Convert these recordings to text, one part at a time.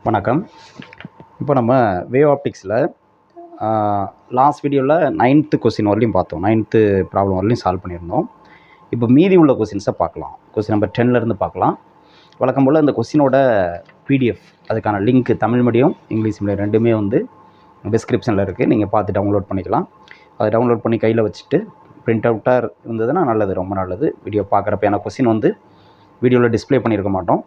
வணக்கம். இப்போ நம்ம வேவ் ஆப்டிக்ஸில் லாஸ்ட் வீடியோவில் 9th கொஸ்டின் வரலையும் பார்த்தோம். 9th ப்ராப்ளம் வரலையும் சால்வ் பண்ணியிருந்தோம். இப்போ மீதி உள்ள கொஸ்டின்ஸை பார்க்கலாம். கொஸ்டின் நம்பர் 10லேருந்து பார்க்கலாம். வழக்கம் போல் இந்த கொஸ்டினோட பிடிஎஃப் அதுக்கான link Tamil medium English medium ரெண்டுமே டிஸ்கிரிப்ஷனில் இருக்குது. நீங்கள் பார்த்து டவுன்லோட் பண்ணிக்கலாம். அதை டவுன்லோட் பண்ணி கையில் வச்சுட்டு பிரிண்ட் அவுட்டாக இருந்ததுன்னா நல்லது, ரொம்ப நல்லது. வீடியோ பார்க்குறப்ப ஏன்னா கொஸ்டின் வீடியோவில் டிஸ்பிளே பண்ணியிருக்க மாட்டோம்.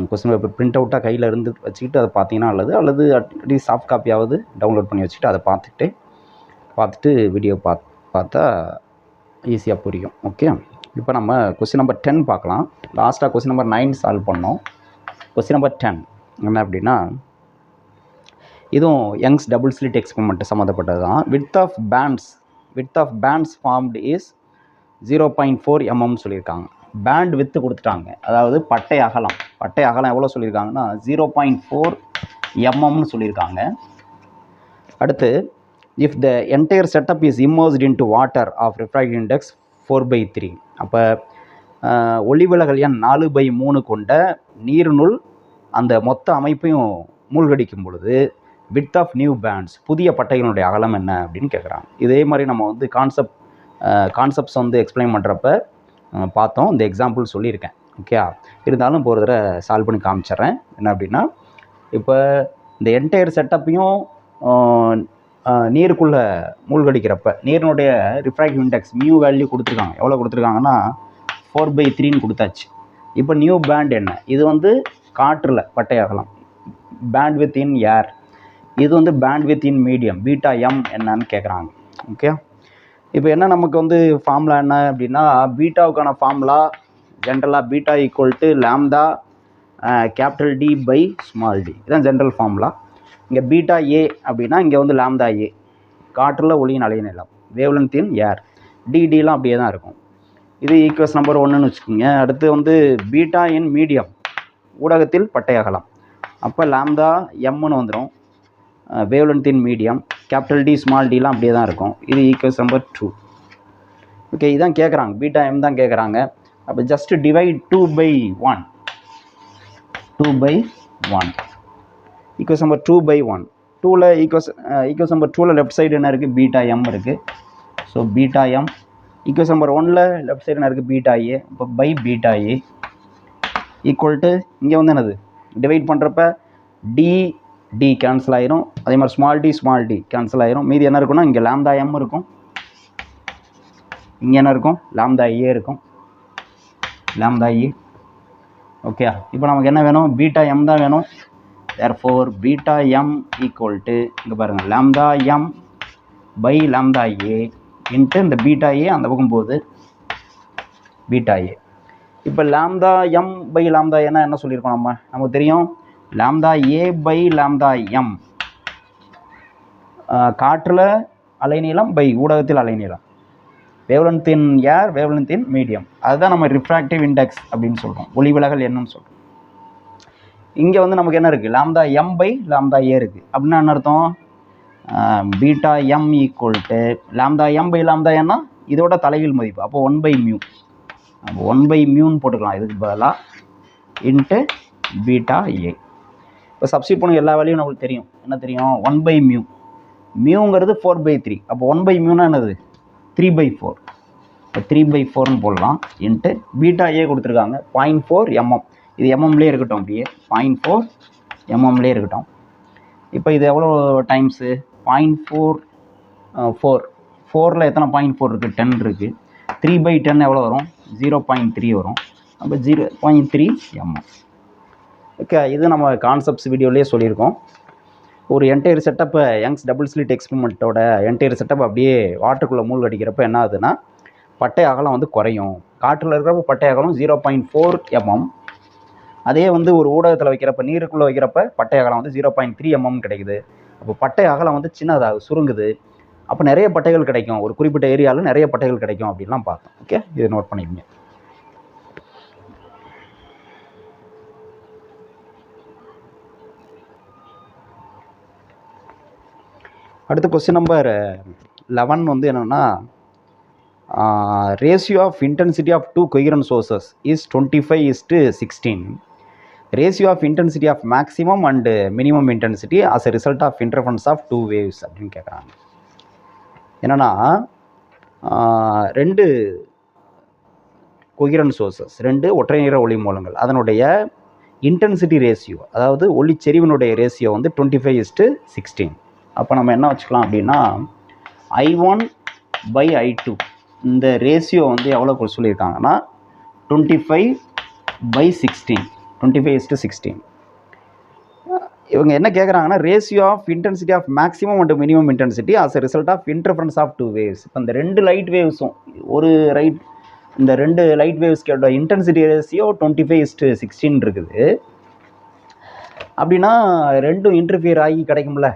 கொஸ்டின் பேப்பர் பிரிண்ட் அவுட்டாக கையில் இருந்து வச்சுக்கிட்டு அதை பார்த்தீங்கன்னா நல்லது. அல்லது அட்லீஸ்ட் சாஃப்ட் காப்பியாவது டவுன்லோட் பண்ணி வச்சுக்கிட்டு அதை பார்த்துட்டு வீடியோ பார்த்தா ஈஸியாக புரியும். ஓகே, இப்போ நம்ம கொஸ்டின் நம்பர் 10 பார்க்கலாம். லாஸ்ட்டாக கொஸ்டின் நம்பர் 9 சால்வ் பண்ணோம். கொஸ்டின் நம்பர் 10 என்ன அப்படின்னா, இதுவும் யங்ஸ் டபுள் ஸ்லிட் எக்ஸ்பெரிமெண்ட் சம்மந்தப்பட்டது தான். Width of bands formed is 0.4 mm சொல்லியிருக்காங்க. பேண்ட் வித்து கொடுத்துட்டாங்க, அதாவது பட்டை அகலம் எவ்வளோ சொல்லியிருக்காங்கன்னா 0.4 mm சொல்லியிருக்காங்க. அடுத்து, if the entire setup is immersed into water of refractive index 4/3, அப்போ ஒளிவிலகல் எண் 4/3 கொண்ட நீரினுள் அந்த மொத்த அமைப்பையும் மூழ்கடிக்கும் பொழுது விட்த் ஆஃப் நியூ பேண்ட்ஸ், புதிய பட்டைகளுடைய அகலம் என்ன அப்படின்னு கேட்குறாங்க. இதே மாதிரி நம்ம கான்செப்ட்ஸ் எக்ஸ்பிளைன் பண்ணுறப்ப பார்த்தோம். இந்த எக்ஸாம்பிள் சொல்லியிருக்கேன். ஓகே, இருந்தாலும் இப்போ ஒரு தடவை சால்வ் பண்ணி காமிச்சிட்றேன். என்ன அப்படின்னா, இப்போ இந்த என்டையர் செட்டப்பையும் நீருக்குள்ளே மூழ்கடிக்கிறப்ப நீரினுடைய ரிஃப்ராக்டிவ் இண்டெக்ஸ் மியூ வேல்யூ கொடுத்துருக்காங்க. எவ்வளோ கொடுத்துருக்காங்கன்னா 4/3 கொடுத்தாச்சு. இப்போ நியூ பேண்ட் என்ன, இது காற்றில் பட்டை அகலம், பேண்ட் வித் இன் ஏர். இது band width in medium, beta M என்னன்னு கேட்குறாங்க. ஓகே, இப்போ என்ன நமக்கு ஃபார்முலா என்ன அப்படின்னா, பீட்டாவுக்கான ஃபார்முலா ஜென்ரலாக beta equal to lambda capital D by small D. இதுதான் ஜென்ரல் ஃபார்முலா. இங்கே பீட்டா ஏ அப்படின்னா இங்கே லாம்டா ஏ, காற்றில் ஒளியின் அலைநீளம், வேவ்லென்த் இன் ஏர், டிடிலாம் அப்படியே தான் இருக்கும். இது ஈக்குவேஷன் நம்பர் 1ன்னு வச்சுக்கோங்க. அடுத்து பீட்டா இன் மீடியம், ஊடகத்தில் பட்டை அகலம், அப்போ லாம்டா எம்னு வந்துடும். Wavelength in medium, capital T small டிலாம் அப்படியே தான் இருக்கும். இது ஈக்குவேஷன் நம்பர் 2. ஓகே, இதான் கேட்குறாங்க, பீட்டா எம் தான் கேட்குறாங்க. அப்போ just divide 2/1 equation number 2/1. Equation number 2ல் லெஃப்ட் சைடு என்ன இருக்குது, பீட்டா எம் இருக்குது. So beta M. Equation number 1ல் லெஃப்ட் சைடு என்ன இருக்குது, பீட்டா ஏ. இப்போ by beta A equal to இங்கே என்னது டிவைட் பண்ணுறப்ப டி கேன்சல் ஆயிரும். அதே மாதிரி ஸ்மால் டி கேன்சல் ஆயிரும். மீதி என்ன இருக்குன்னா இங்கே லாம்டா எம் இருக்கும், இங்கே என்ன இருக்கும், லாம்டா ஏ இருக்கும், லாம்டா ஏ. ஓகே, இப்போ நமக்கு என்ன வேணும், பீட்டா எம் தான் வேணும். Therefore beta M equal to இங்கே பாருங்கள், lambda M by lambda A into இந்த பீட்டா ஏ அந்த பக்கம் போகுது, பீட்டா ஏ. இப்போ லாம்டா எம் பை லாம்டா ஏன்னா என்ன சொல்லியிருக்கோம், நமக்கு தெரியும் lambda A by lambda M, காற்றில் அலைநீளம் பை ஊடகத்தில் அலைநீளம், wavelength in air, wavelength in medium. அதுதான் நம்ம ரிஃப்ராக்டிவ் இண்டெக்ஸ் அப்படின்னு சொல்கிறோம், ஒளிவிலகல் என்னன்னு சொல்கிறோம். இங்கே நமக்கு என்ன இருக்குது, lambda M by lambda A இருக்குது. அப்படின்னா என்ன அர்த்தம், beta M equal to lambda M by lambda ஏன்னா இதோட தலைகீழ் மதிப்பு, அப்போ 1/μ. அப்போ 1/μன்னு போட்டுக்கலாம் இதுக்கு பதிலாக, இன்ட்டு பீட்டா ஏ. இப்போ சப்ஸ்டிட் பண்ண எல்லா வேலையும் நம்மளுக்கு தெரியும். என்ன தெரியும், 1/μ. மியூங்கிறது 4/3. அப்போ 1/μனா என்னது, 3/4. இப்போ 3/4ன்னு போடலாம். இன்ட்டு பீட்டா ஏ கொடுத்துருக்காங்க 0.4 mm. இது எம்எம்லேயே இருக்கட்டும், அப்படியே 0.4 mmலேயே இருக்கட்டும். இப்போ இது எவ்வளோ டைம்ஸு, 0.4 4ல் எத்தனை 0.4 இருக்குது, 10 இருக்குது. 3/10 எவ்வளோ வரும், 0.3 வரும். அப்போ 0.3 mm. ஓகே, இது நம்ம கான்செப்ட்ஸ் வீடியோலேயே சொல்லியிருக்கோம். ஒரு என்டையர் செட்டப்பை யங்ஸ் டபுள் ஸ்லிட் எக்ஸ்பெரிமெண்ட்டோட என்டையர் செட்டப் அப்படியே வாட்டருக்குள்ளே மூழ்கடிக்கிறப்ப என்ன ஆகுதுன்னா, பட்டை அகலம் குறையும். காற்றில் இருக்கிறப்ப பட்டை அகலம் 0.4 mm. அதே ஒரு ஊடகத்தில் வைக்கிறப்ப, நீருக்குள்ளே வைக்கிறப்ப பட்டை அகலம் 0.3 mm கிடைக்குது. அப்போ பட்டை அகலம் சின்னதாக சுருங்குது. அப்போ நிறைய பட்டைகள் கிடைக்கும், ஒரு குறிப்பிட்ட ஏரியாவில் நிறைய பட்டைகள் கிடைக்கும் அப்படின்லாம் பார்த்தோம். ஓகே, இதை நோட் பண்ணிக்கங்க. அடுத்த கொஸ்டின் நம்பர் 11 என்னென்னா, ratio of intensity of 2 coherent sources is 25:16. Ratio of intensity of maximum and minimum intensity as a result of interference of two waves அப்படின்னு கேட்குறாங்க. என்னென்னா ரெண்டு கொகிரன் சோர்சஸ், ரெண்டு ஒற்றை நிற ஒளி மூலங்கள், அதனுடைய இன்டென்சிட்டி ரேஷியோ, அதாவது ஒளிச்செறிவினுடைய ரேஷியோ வந்து 25:16. அப்போ நம்ம என்ன வச்சுக்கலாம் அப்படின்னா I1/I2 இந்த ரேஷியோ வந்து எவ்வளோ சொல்லியிருக்காங்கன்னா 25/16, 25:16. இவங்க என்ன கேட்குறாங்கன்னா ratio of intensity of maximum and minimum intensity as a result of interference of two waves. இப்போ இந்த ரெண்டு லைட் வேவ்ஸும் இந்த ரெண்டு லைட் வேவ்ஸ்கோட இன்டென்சிட்டி ரேஷியோ 25:16 இருக்குது. அப்படின்னா ரெண்டும் இன்டர்ஃபியர் ஆகி கிடைக்கும்ல,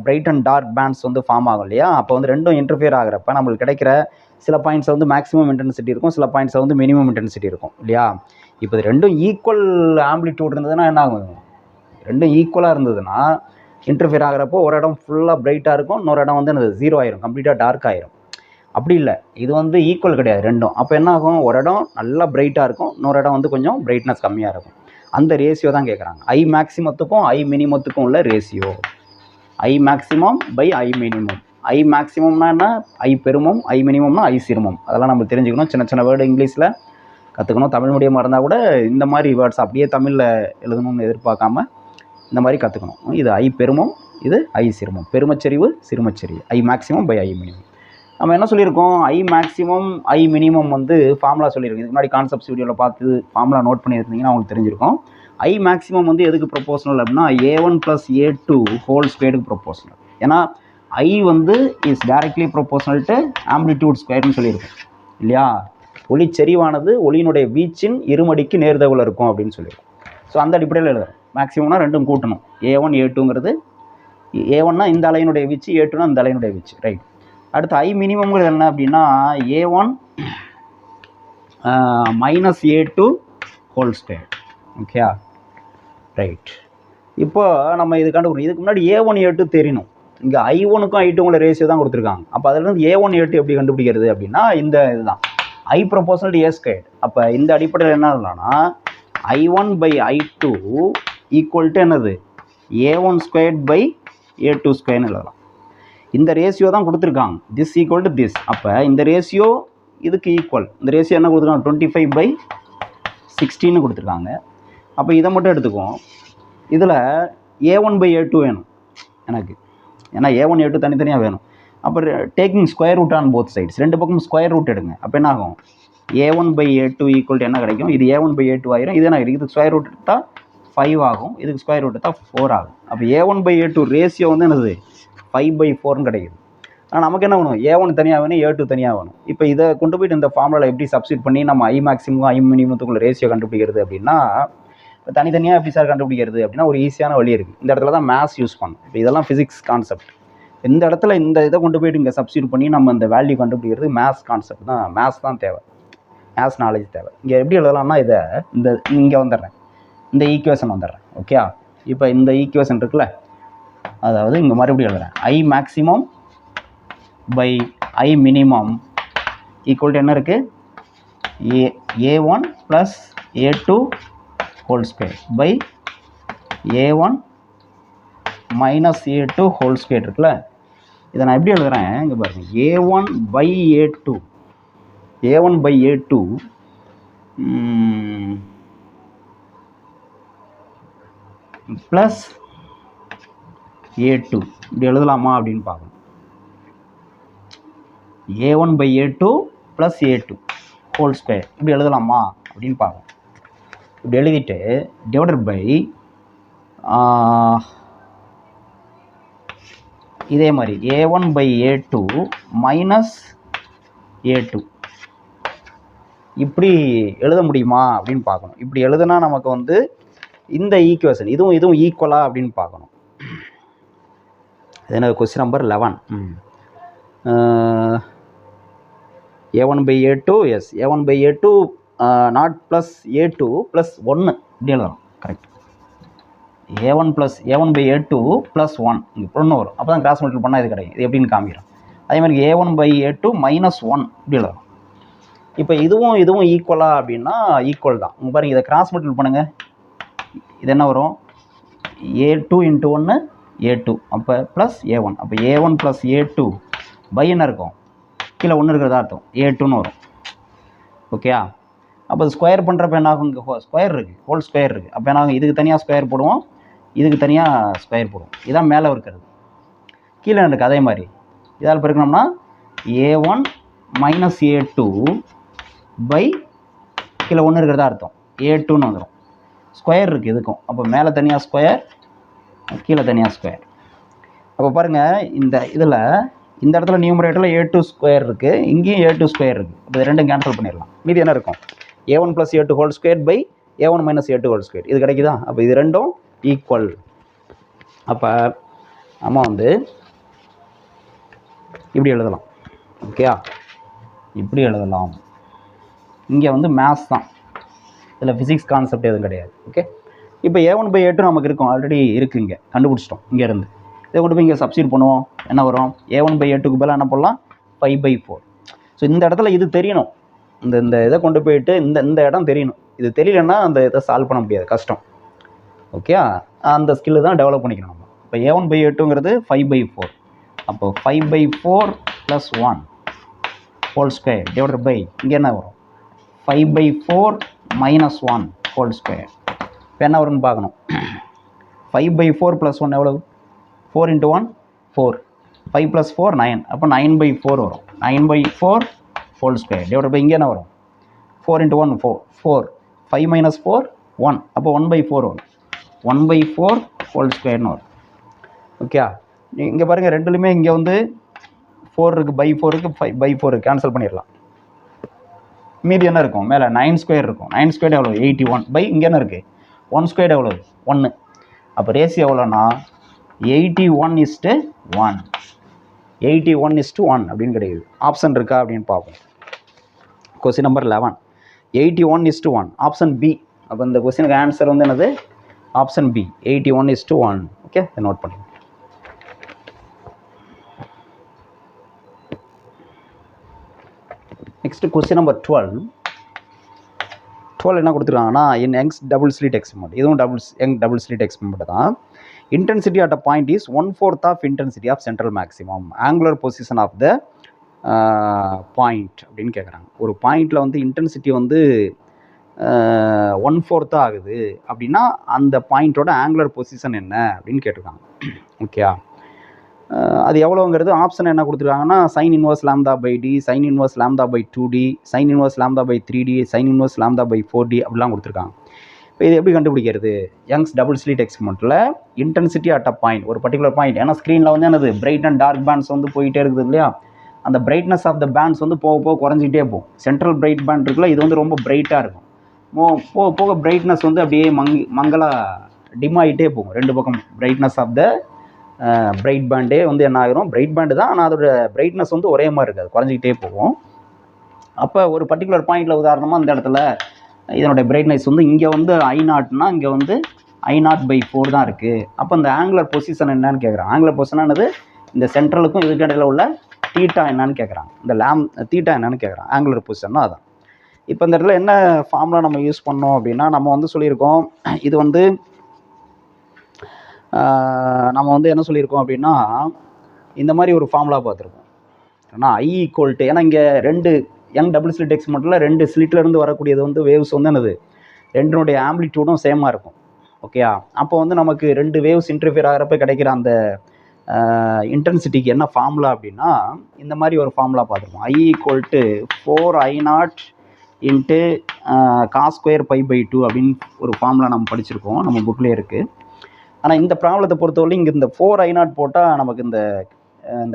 பிரைட் அண்ட் டார்க் பேண்ட்ஸ் வந்து ஃபார்ம் ஆகும் இல்லையா. அப்போ வந்து ரெண்டும் இன்டர்ஃபியர் ஆகிறப்ப நம்மளுக்கு கிடைக்கிற சில பாயிண்ட்ஸை வந்து மேக்ஸிமம் இன்டென்சிட்டி இருக்கும், சில பாயிண்ட்ஸை வந்து மினிமம் இன்டென்சிட்டி இருக்கும் இல்லையா. இப்போ இது ரெண்டும் ஈக்குவல் ஆம்பிளிடியூட் இருந்ததுன்னா என்ன ஆகும், ரெண்டும் ஈக்குவலாக இருந்ததுன்னா இன்டர்ஃபியர் ஆகிறப்போ ஒரு இடம் ஃபுல்லாக பிரைட்டாக இருக்கும், இன்னொரு இடம் வந்து எனக்கு 0 ஆயிரும், கம்ப்ளீட்டாக டார்க் ஆயிரும். அப்படி இல்லை, இது வந்து ஈக்குவல் கிடையாது ரெண்டும். அப்போ என்ன ஆகும், ஒரு இடம் நல்லா பிரைட்டாக இருக்கும், இன்னொரு இடம் வந்து கொஞ்சம் பிரைட்னஸ் கம்மியாக இருக்கும். அந்த ரேஷியோ தான் கேட்குறாங்க. ஐ மேக்ஸிமத்துக்கும் ஐ மினிமத்துக்கும் உள்ள ratio, I maximum by I minimum. I மேக்ஸிமம்னா என்ன, ஐ பெருமம், ஐ மினிமம்னா ஐ சிறுமம். அதெல்லாம் நம்ம தெரிஞ்சுக்கணும். சின்ன சின்ன வேர்டு இங்கிலீஷில் கற்றுக்கணும். தமிழ் மீடியமாக இருந்தால் கூட இந்த மாதிரி வேர்ட்ஸ் அப்படியே தமிழில் எழுதணும்னு எதிர்பார்க்காம இந்த மாதிரி கற்றுக்கணும். இது ஐ பெருமம், இது ஐ சிறுமம், பெருமச்சரிவு சிறுமச்சரிவு, I maximum by I minimum. நம்ம என்ன சொல்லியிருக்கோம், ஐ மேக்ஸிமம் ஐ மினிமம் வந்து ஃபார்முலா சொல்லியிருக்கோம். இதுக்கு முன்னாடி கான்செப்ட்ஸ் வீடியோவில் பார்த்து ஃபார்முலா நோட் பண்ணியிருந்தீங்கன்னா உங்களுக்கு தெரிஞ்சிருக்கும். ஐ மேக்ஸிமம் வந்து எதுக்கு ப்ரொபோஷனல் அப்படின்னா A1 + A2 ஹோல் ஸ்கொயருக்கு ப்ரொபோஷனல். ஏன்னா ஐ வந்து is directly proportional to amplitude ஸ்கொயர்னு சொல்லியிருக்கோம் இல்லையா. ஒளிச்செறிவானது ஒளியினுடைய வீச்சின் இருமடிக்கு நேர்தகவில் இருக்கும் அப்படின்னு சொல்லியிருக்கோம். ஸோ அந்த அடிப்படையில் எழுதுறோம். மேக்ஸிமம்னா ரெண்டும் கூட்டணும். A1 A2ங்கிறது, A1னா இந்த அலையினுடைய வீச்சு, A2னா இந்த அலையினுடைய வீச்சு, ரைட். அடுத்து ஐ மினிமம்ங்கிறது என்ன அப்படின்னா A1 - A2 whole square. Okay right. இப்போ நம்ம இது கண்டுபிடிக்கணும். இதுக்கு முன்னாடி A1 A2 தெரியணும். இங்கே I1க்கும் I2 உள்ள ரேஷியோ தான் கொடுத்துருக்காங்க. அப்போ அதிலிருந்து A1 A2 எப்படி கண்டுபிடிக்கிறது அப்படின்னா இந்த இதுதான் I proportional to A square. அப்போ இந்த அடிப்படையில் என்ன சொல்லலாம்னா I1/I2 ஈக்குவல் டு என்னது A1² A2² எழுதலாம். இந்த ரேஷியோ தான் கொடுத்துருக்காங்க. This equal to this. அப்போ இந்த ரேஷியோ இதுக்கு ஈக்குவல். இந்த ரேஷியோ என்ன கொடுத்துருக்காங்க 25/16 கொடுத்துருக்காங்க. அப்போ இதை மட்டும் எடுத்துக்குவோம். இதில் A1/A2 வேணும் எனக்கு, ஏன்னா A1 A2 தனித்தனியாக வேணும். அப்போ taking square root on both sides, ரெண்டு பக்கம் ஸ்கொயர் ரூட் எடுங்க. அப்போ என்ன ஆகும், A1/A2 ஈக்குவல் டு என்ன கிடைக்கும், இது A1/A2 ஆயிரும். இது என்ன, இதுக்கு ஸ்கொயர் ரூட் எடுத்தால் 5 ஆகும், இதுக்கு ஸ்கொயர் ரூட் எடுத்தால் 4 ஆகும். அப்போ A1/A2 ரேஷியோ வந்து என்னது 5/4ன்னு கிடைக்குது. ஆனால் நமக்கு என்ன வேணும், A1 தனியாக வேணும், A2 தனியாக வேணும். இப்போ இதை கொண்டு போய்ட்டு இந்த ஃபார்முலாவில் எப்படி சப்ஸ்டிட் பண்ணி நம்ம ஐ மேக்ஸிமம் ஐ மினிமத்துக்குள்ள ரேஷியோ கண்டுபிடிக்கிறது அப்படின்னா, தனித்தனியாக எப்படி சார் கண்டுபிடிக்கிறது அப்படின்னா ஒரு ஈஸியான வழி இருக்குது. இந்த இடத்துல தான் மேத்ஸ் யூஸ் பண்ணணும். இப்போ இதெல்லாம் ஃபிசிக்ஸ் கான்செப்ட். இந்த இடத்துல இந்த இதை கொண்டு போய்ட்டு இங்கே சப்ஸ்டிட் பண்ணி நம்ம இந்த வேல்யூ கண்டுபிடிக்கிறது மேத்ஸ் கான்செப்ட் தான். மேத்ஸ் தான் தேவை, மேத்ஸ் நாலேஜ் தேவை. இங்கே எப்படி எழுதலாம்னா இதை இங்கே வந்துடுறேன், இந்த ஈக்குவேஷன் வந்துடுறேன். ஓகே, இப்போ இந்த ஈக்குவேஷன் இருக்குல்ல, அதாவது இங்கே மறுபடியும் எழுதுறேன் I maximum by I minimum equal to என்ன இருக்குது A1 + A2 whole square by A1 - A2 whole square இருக்குல்ல. இதை நான் எப்படி எழுதுறேன் இங்கே பாருங்கள், A1/A2 ப்ளஸ் A2 இப்படி எழுதலாமா அப்படின்னு பார்க்கணும். A1/A2 + A2 ஹோல் ஸ்கொயர் இப்படி எழுதலாமா அப்படின்னு பார்க்கணும். இப்படி எழுதிட்டு டிவைடட் பை இதே மாதிரி A1/A2 - A2 இப்படி எழுத முடியுமா அப்படின்னு பார்க்கணும். இப்படி எழுதுனா நமக்கு வந்து இந்த ஈக்குவேஷன் இதுவும் ஈக்குவலா அப்படின்னு பார்க்கணும். இது என்ன, question number 11. A1/A2 yes, A1/A2 not plus A2 + 1 இப்படி எழுதலாம். கரெக்ட். A1/A2 + 1 இங்கே பொண்ணு வரும். அப்போ தான் கிராஸ் மல்டிபிள் பண்ணால் இது கிடைக்கும். இது எப்படின்னு காமிக்கிறோம். அதே மாதிரி A1/A2 - 1 இப்படி எழுதலாம். இப்போ இதுவும் ஈக்குவலா அப்படின்னா ஈக்குவல் தான். உங்கள் பாருங்கள், இதை கிராஸ் மல்டிபிள் பண்ணுங்கள். இது என்ன வரும்? A2 × 1 A2 அப்போ ப்ளஸ் A1 அப்போ A1 + A2 பை என்ன இருக்கும்? கீழே 1 இருக்கிறதா அர்த்தம் A2ன்னு வரும். ஓகேயா? அப்போ ஸ்கொயர் பண்ணுறப்ப என்ன ஆகும்? இங்கே ஸ்கொயர் இருக்குது, ஹோல் ஸ்கொயர் இருக்குது. அப்போ என்ன ஆகும்? இதுக்கு தனியாக ஸ்கொயர் போடுவோம், இதுக்கு தனியாக ஸ்கொயர் போடுவோம். இதான் மேலே இருக்கிறது. கீழே இருக்குது அதே மாதிரி. இதால் பெருக்கணும்னா A1 - A2 பை கீழே 1 இருக்கிறதா அர்த்தம் A2ன்னு வந்துடும். ஸ்கொயர் இருக்குது இதுக்கும். அப்போ மேலே தனியாக ஸ்கொயர், கீழே தனியாக ஸ்கொயர். அப்போ பாருங்கள், இந்த இடத்துல நியூமரேட்டரில் A2² இருக்குது, இங்கேயும் A2² இருக்குது. அப்போ இது ரெண்டும் கேன்சல் பண்ணிடலாம். மீதி என்ன இருக்கும்? A1 + A2² by A1 - A2². இது கிடைக்குதா? அப்போ இது ரெண்டும் ஈக்குவல். அப்போ நம்ம வந்து இப்படி எழுதலாம். ஓகேயா? இப்படி எழுதலாம். இங்கே வந்து மேத்ஸ் தான், இதில் ஃபிசிக்ஸ் கான்செப்ட் எதுவும் கிடையாது. ஓகே, இப்போ A1/A2 நமக்கு இருக்கும், ஆல்ரெடி இருக்குது, இங்கே கண்டுபிடிச்சிட்டோம். இங்கேருந்து இதை கொண்டு போய் இங்கே சப்ஸ்டிட் பண்ணுவோம். என்ன வரும்? A1/A2க்கு பதிலாக என்ன பண்ணலாம்? 5/4. ஸோ இந்த இடத்துல இது தெரியணும். இந்த இதை கொண்டு போயிட்டு இந்த இடம் தெரியணும். இது தெரியலன்னா அந்த இதை சால்வ் பண்ண முடியாது, கஷ்டம். ஓகே, அந்த ஸ்கில்லு தான் டெவலப் பண்ணிக்கணும் நம்ம. இப்போ A1/A2ங்கிறது 5/4. அப்போ 5/4 + 1 ஹோல் ஸ்கொயர் டிவைடட் பை இங்கே என்ன வரும்? 5/4 - 1 ஹோல் ஸ்கொயர். இப்போ என்ன வரும்னு பார்க்கணும். 5/4 + 1 எவ்வளவு? 4 × 1 4, 5 + 4 9. அப்போ 9/4 வரும். 9/4 ஹோல் ஸ்கொயர் டிவைடட் பை இங்கே என்ன வரும்? 4 × 1 4, 5 - 4 1. அப்போ 1/4 வரும். 1/4 ஹோல் ஸ்கொயர்னு வரும். ஓகே, இங்கே பாருங்கள், ரெண்டுலையுமே இங்கே வந்து 4 இருக்குது, /4 இருக்குது, 5/4 கேன்சல் பண்ணிடலாம். மீதி என்ன இருக்கும்? மேலே 9² இருக்கும். 9² எவ்வளோ? 81 பை இங்கே என்ன இருக்குது? 1² எவ்வளோ? 1. அப்போ ரேஷியோ எவ்வளோன்னா 81:1. 81:1 அப்படின்னு கிடைக்குது. ஆப்ஷன் இருக்கா அப்படின்னு பார்ப்போம். Question number 11 81:1, option B. அப்போ இந்த கொஸ்டினுக்கு ஆன்சர் வந்து என்னது? Option B, 81:1. ஓகே, நோட் பண்ணுங்க. நெக்ஸ்ட் கொஸ்டின் நம்பர் 12 என்ன கொடுத்துருக்காங்கன்னா, in Young's double slit experiment. இதுவும் யங் டபுள் ஸ்லிட் எக்ஸ்பெரிமெண்ட் தான். Intensity at a point is 1/4 of intensity of central maximum, angular position of the point அப்படின்னு கேட்குறாங்க. ஒரு பாயிண்டில் வந்து இன்டென்சிட்டி வந்து 1/4 ஆகுது அப்படின்னா அந்த பாயிண்ட்டோட ஆங்குலர் பொசிஷன் என்ன அப்படின்னு கேட்டிருக்காங்க. ஓகே, அது எவ்வளோங்கிறது ஆப்ஷன் என்ன கொடுத்துருக்காங்கன்னா, sin inverse λ/d, sin inverse λ/2d, sin inverse λ/3d, sin inverse λ/4d அப்படிலாம் கொடுத்துருக்காங்க. இப்போ இது எப்படி கண்டுபிடிக்கிறது? யங்ஸ் டபுள் ஸ்லிட் எக்ஸ்பெரிமெண்ட்டில் இன்டென்சிட்டி அட் அ பாயிண்ட், ஒரு பர்டிகுலர் பாயிண்ட், ஏன்னா ஸ்க்ரீனில் வந்து என்னது பிரைட் அண்ட் டார்க் பேண்ட்ஸ் வந்து போயிட்டே இருக்குது இல்லையா? அந்த பிரைட்னஸ் ஆஃப் த பேண்ட்ஸ் வந்து போக போக குறைஞ்சிக்கிட்டே போகும். சென்ட்ரல் பிரைட் பேண்ட் இருக்குல்ல, இது வந்து ரொம்ப பிரைட்டாக இருக்கும். போக போக பிரைட்னஸ் வந்து அப்படியே மங்கலாக டிம் ஆகிட்டே போகும். ரெண்டு பக்கம் பிரைட்னஸ் ஆஃப் த பிரைட் பேண்டே வந்து என்ன ஆகிரும்? பிரைட் பேண்டு தான், ஆனால் அதோட பிரைட்னஸ் வந்து ஒரே மாதிரி இருக்காது, குறைஞ்சிக்கிட்டே போகும். அப்போ ஒரு பர்டிகுலர் பாயிண்டில் உதாரணமாக இந்த இடத்துல இதனுடைய பிரைட்னஸ் வந்து இங்கே வந்து I0னா இங்கே வந்து I0/4 தான் இருக்குது. அப்போ இந்த ஆங்குலர் பொசிஷன் என்னன்னு கேட்குறாங்க. ஆங்குலர் பொசிஷன் என்னது? இந்த சென்ட்ரலுக்கும் இதுக்கு இடையில உள்ள தீட்டா என்னன்னு கேட்குறாங்க. இந்த தீட்டா என்னன்னு கேட்குறாங்க. ஆங்குலர் பொசிஷன்னா அதான். இப்போ இந்த இடத்துல என்ன ஃபார்முலா நம்ம யூஸ் பண்ணோம் அப்படின்னா, நம்ம வந்து சொல்லியிருக்கோம், இது வந்து நம்ம வந்து என்ன சொல்லியிருக்கோம் அப்படின்னா, இந்த மாதிரி ஒரு ஃபார்முலா பார்த்துருக்கோம். ஏன்னா I = ஏன்னா இங்கே ரெண்டு யங் டபுள் ஸ்லிட் எக்ஸ்பெரிமெண்ட்டில் ரெண்டு ஸ்லிட்லேருந்து வரக்கூடியது வந்து வேவ்ஸ் வந்து என்னது, ரெண்டுனுடைய ஆம்பிளிடியூடும் சேமாக இருக்கும். ஓகேயா? அப்போ வந்து நமக்கு ரெண்டு வேவ்ஸ் இன்டர்ஃபியர் ஆகிறப்ப கிடைக்கிற அந்த இன்டென்சிட்டிக்கு என்ன ஃபார்முலா அப்படின்னா, இந்த மாதிரி ஒரு ஃபார்முலா பார்த்துருக்கோம். I = 4I0 × cos² π/2 அப்படின்னு ஒரு ஃபார்முலா நம்ம படிச்சிருக்கோம், நம்ம புக்லேயே இருக்குது. ஆனால் இந்த ப்ராப்ளத்தை பொறுத்தவரை இங்கே இந்த 4I0 போட்டால் நமக்கு இந்த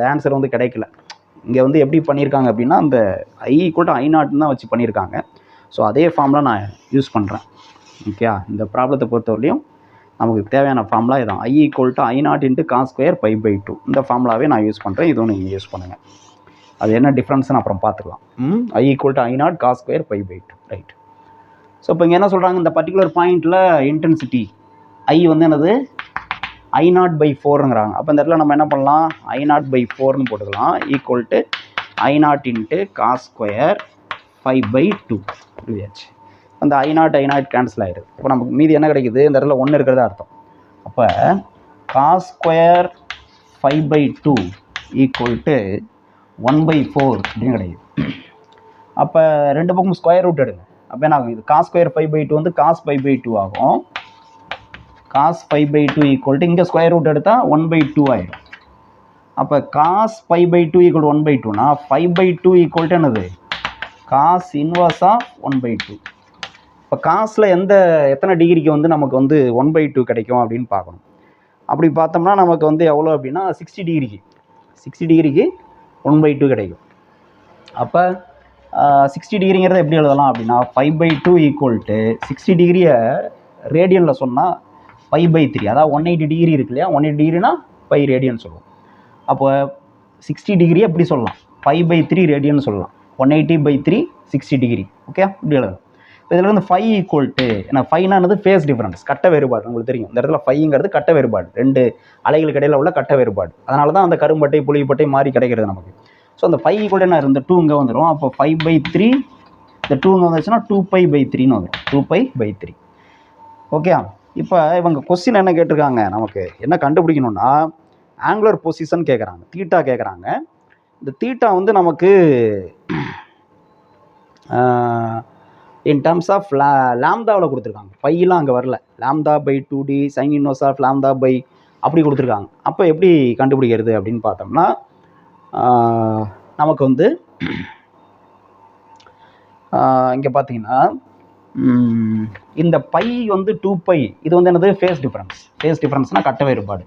ஆன்சர் வந்து கிடைக்கல. இங்கே வந்து எப்படி பண்ணியிருக்காங்க அப்படின்னா, அந்த I = I0 தான் வச்சு பண்ணியிருக்காங்க. ஸோ அதே ஃபார்முலா நான் யூஸ் பண்ணுறேன். ஓகே, இந்த ப்ராப்ளத்தை பொறுத்தவரையும் நமக்கு தேவையான ஃபார்முலா இதான். I = I0 × cos² π/2. இந்த ஃபார்முலாவே நான் யூஸ் பண்ணுறேன், இதுவும் நீங்கள் யூஸ் பண்ணுங்கள். அது என்ன டிஃப்ரென்ஸ்னு அப்புறம் பார்த்துக்கலாம். I = I0 cos² π/2. Right. So இப்போ இங்கே என்ன சொல்கிறாங்க, இந்த பர்டிகுலர் பாயிண்டில் இன்டென்சிட்டி I வந்து என்னது I0/4ங்கிறாங்க. அப்போ இந்த இடத்துல நம்ம என்ன பண்ணலாம், I0/4ன்னு போட்டுக்கலாம். = I0 × cos² π/2 புரியாச்சு. அந்த I0 கேன்சல் ஆகிடுது. இப்போ நமக்கு மீதி என்ன கிடைக்குது, இந்த இடத்துல 1 இருக்கிறதா அர்த்தம். அப்போ cos ஸ்கொயர் 5/2 ஈக்குவல் டு 1/4 அப்படின்னு கிடைக்குது. அப்போ ரெண்டு பக்கம் ஸ்கொயர் ரூட் எடுங்க. அப்போ என்ன ஆகும், இது cos ஸ்கொயர் 5/2 வந்து cos 5/2 ஆகும். cos 5/2 ஈக்குவல் டு இங்கே ஸ்கொயர் ரூட் எடுத்தால் 1/2 ஆகிடும். அப்போ cos 5/2 ஈக்குவல் 1/2னா 5/2 ஈக்குவல் டு என்னது, cos இன்வர்ஸ் ஆஃப் 1/2. இப்போ காஸில் எத்தனை டிகிரிக்கு வந்து நமக்கு வந்து 1/2 கிடைக்கும் அப்படின்னு பார்க்கணும். அப்படி பார்த்தோம்னா நமக்கு வந்து எவ்வளோ அப்படின்னா 60 டிகிரிக்கு 1/2 கிடைக்கும். அப்போ 60 டிகிரிங்கிறத எப்படி எழுதலாம் அப்படின்னா 5/2 ஈக்குவல் டு 60 டிகிரியை ரேடியனில் சொன்னால் 5/3. அதாவது 180 டிகிரி இருக்கு இல்லையா, 180 டிகிரினா 5 ரேடியன் சொல்லுவோம். அப்போ 60 டிகிரி எப்படி சொல்லலாம், 5/3 ரேடியன் சொல்லலாம். 180/3 60 டிகிரி. ஓகே, இப்படி எழுதலாம். இதில் வந்து 5 ஈக்குவல் டு, ஏன்னா 5னானது ஃபேஸ் டிஃபரன்ஸ், கட்ட வேறுபாடு. உங்களுக்கு தெரியும் இந்த இடத்துல 5ங்கிறது கட்ட வேறுபாடு, ரெண்டு அலைகளுக்கு இடையில் உள்ள கட்ட வேறுபாடு. அதனால தான் அந்த கரும்பட்டை புளிப்பட்டை மாறி கிடைக்கிறது நமக்கு. ஸோ அந்த 5 ஈக்குவல் என்ன, இந்த 2 இங்கே வந்துடும். அப்போ 5/3, இந்த 2 இங்கே வந்துச்சுன்னா 2π/3ன்னு வந்துடும், 2π/3. ஓகே, இப்போ இவங்க கொஸ்டின் என்ன கேட்டிருக்காங்க, நமக்கு என்ன கண்டுபிடிக்கணும்னா ஆங்குலர் பொசிஷன் கேட்குறாங்க, தீட்டா கேட்குறாங்க. இந்த தீட்டா வந்து நமக்கு இன் டர்ம்ஸ் ஆஃப் லாம்தாவில் கொடுத்துருக்காங்க. பையெல்லாம் அங்கே வரல. λ/2d சைன் இன்வர்ஸ் ஆஃப் λ/, அப்படி கொடுத்துருக்காங்க. அப்போ எப்படி கண்டுபிடிக்கிறது அப்படின்னு பார்த்தோம்னா நமக்கு வந்து இங்கே பார்த்தீங்கன்னா இந்த பை வந்து 2π, இது வந்து என்னது ஃபேஸ் டிஃபரன்ஸ்னால் கட்ட வேறுபாடு,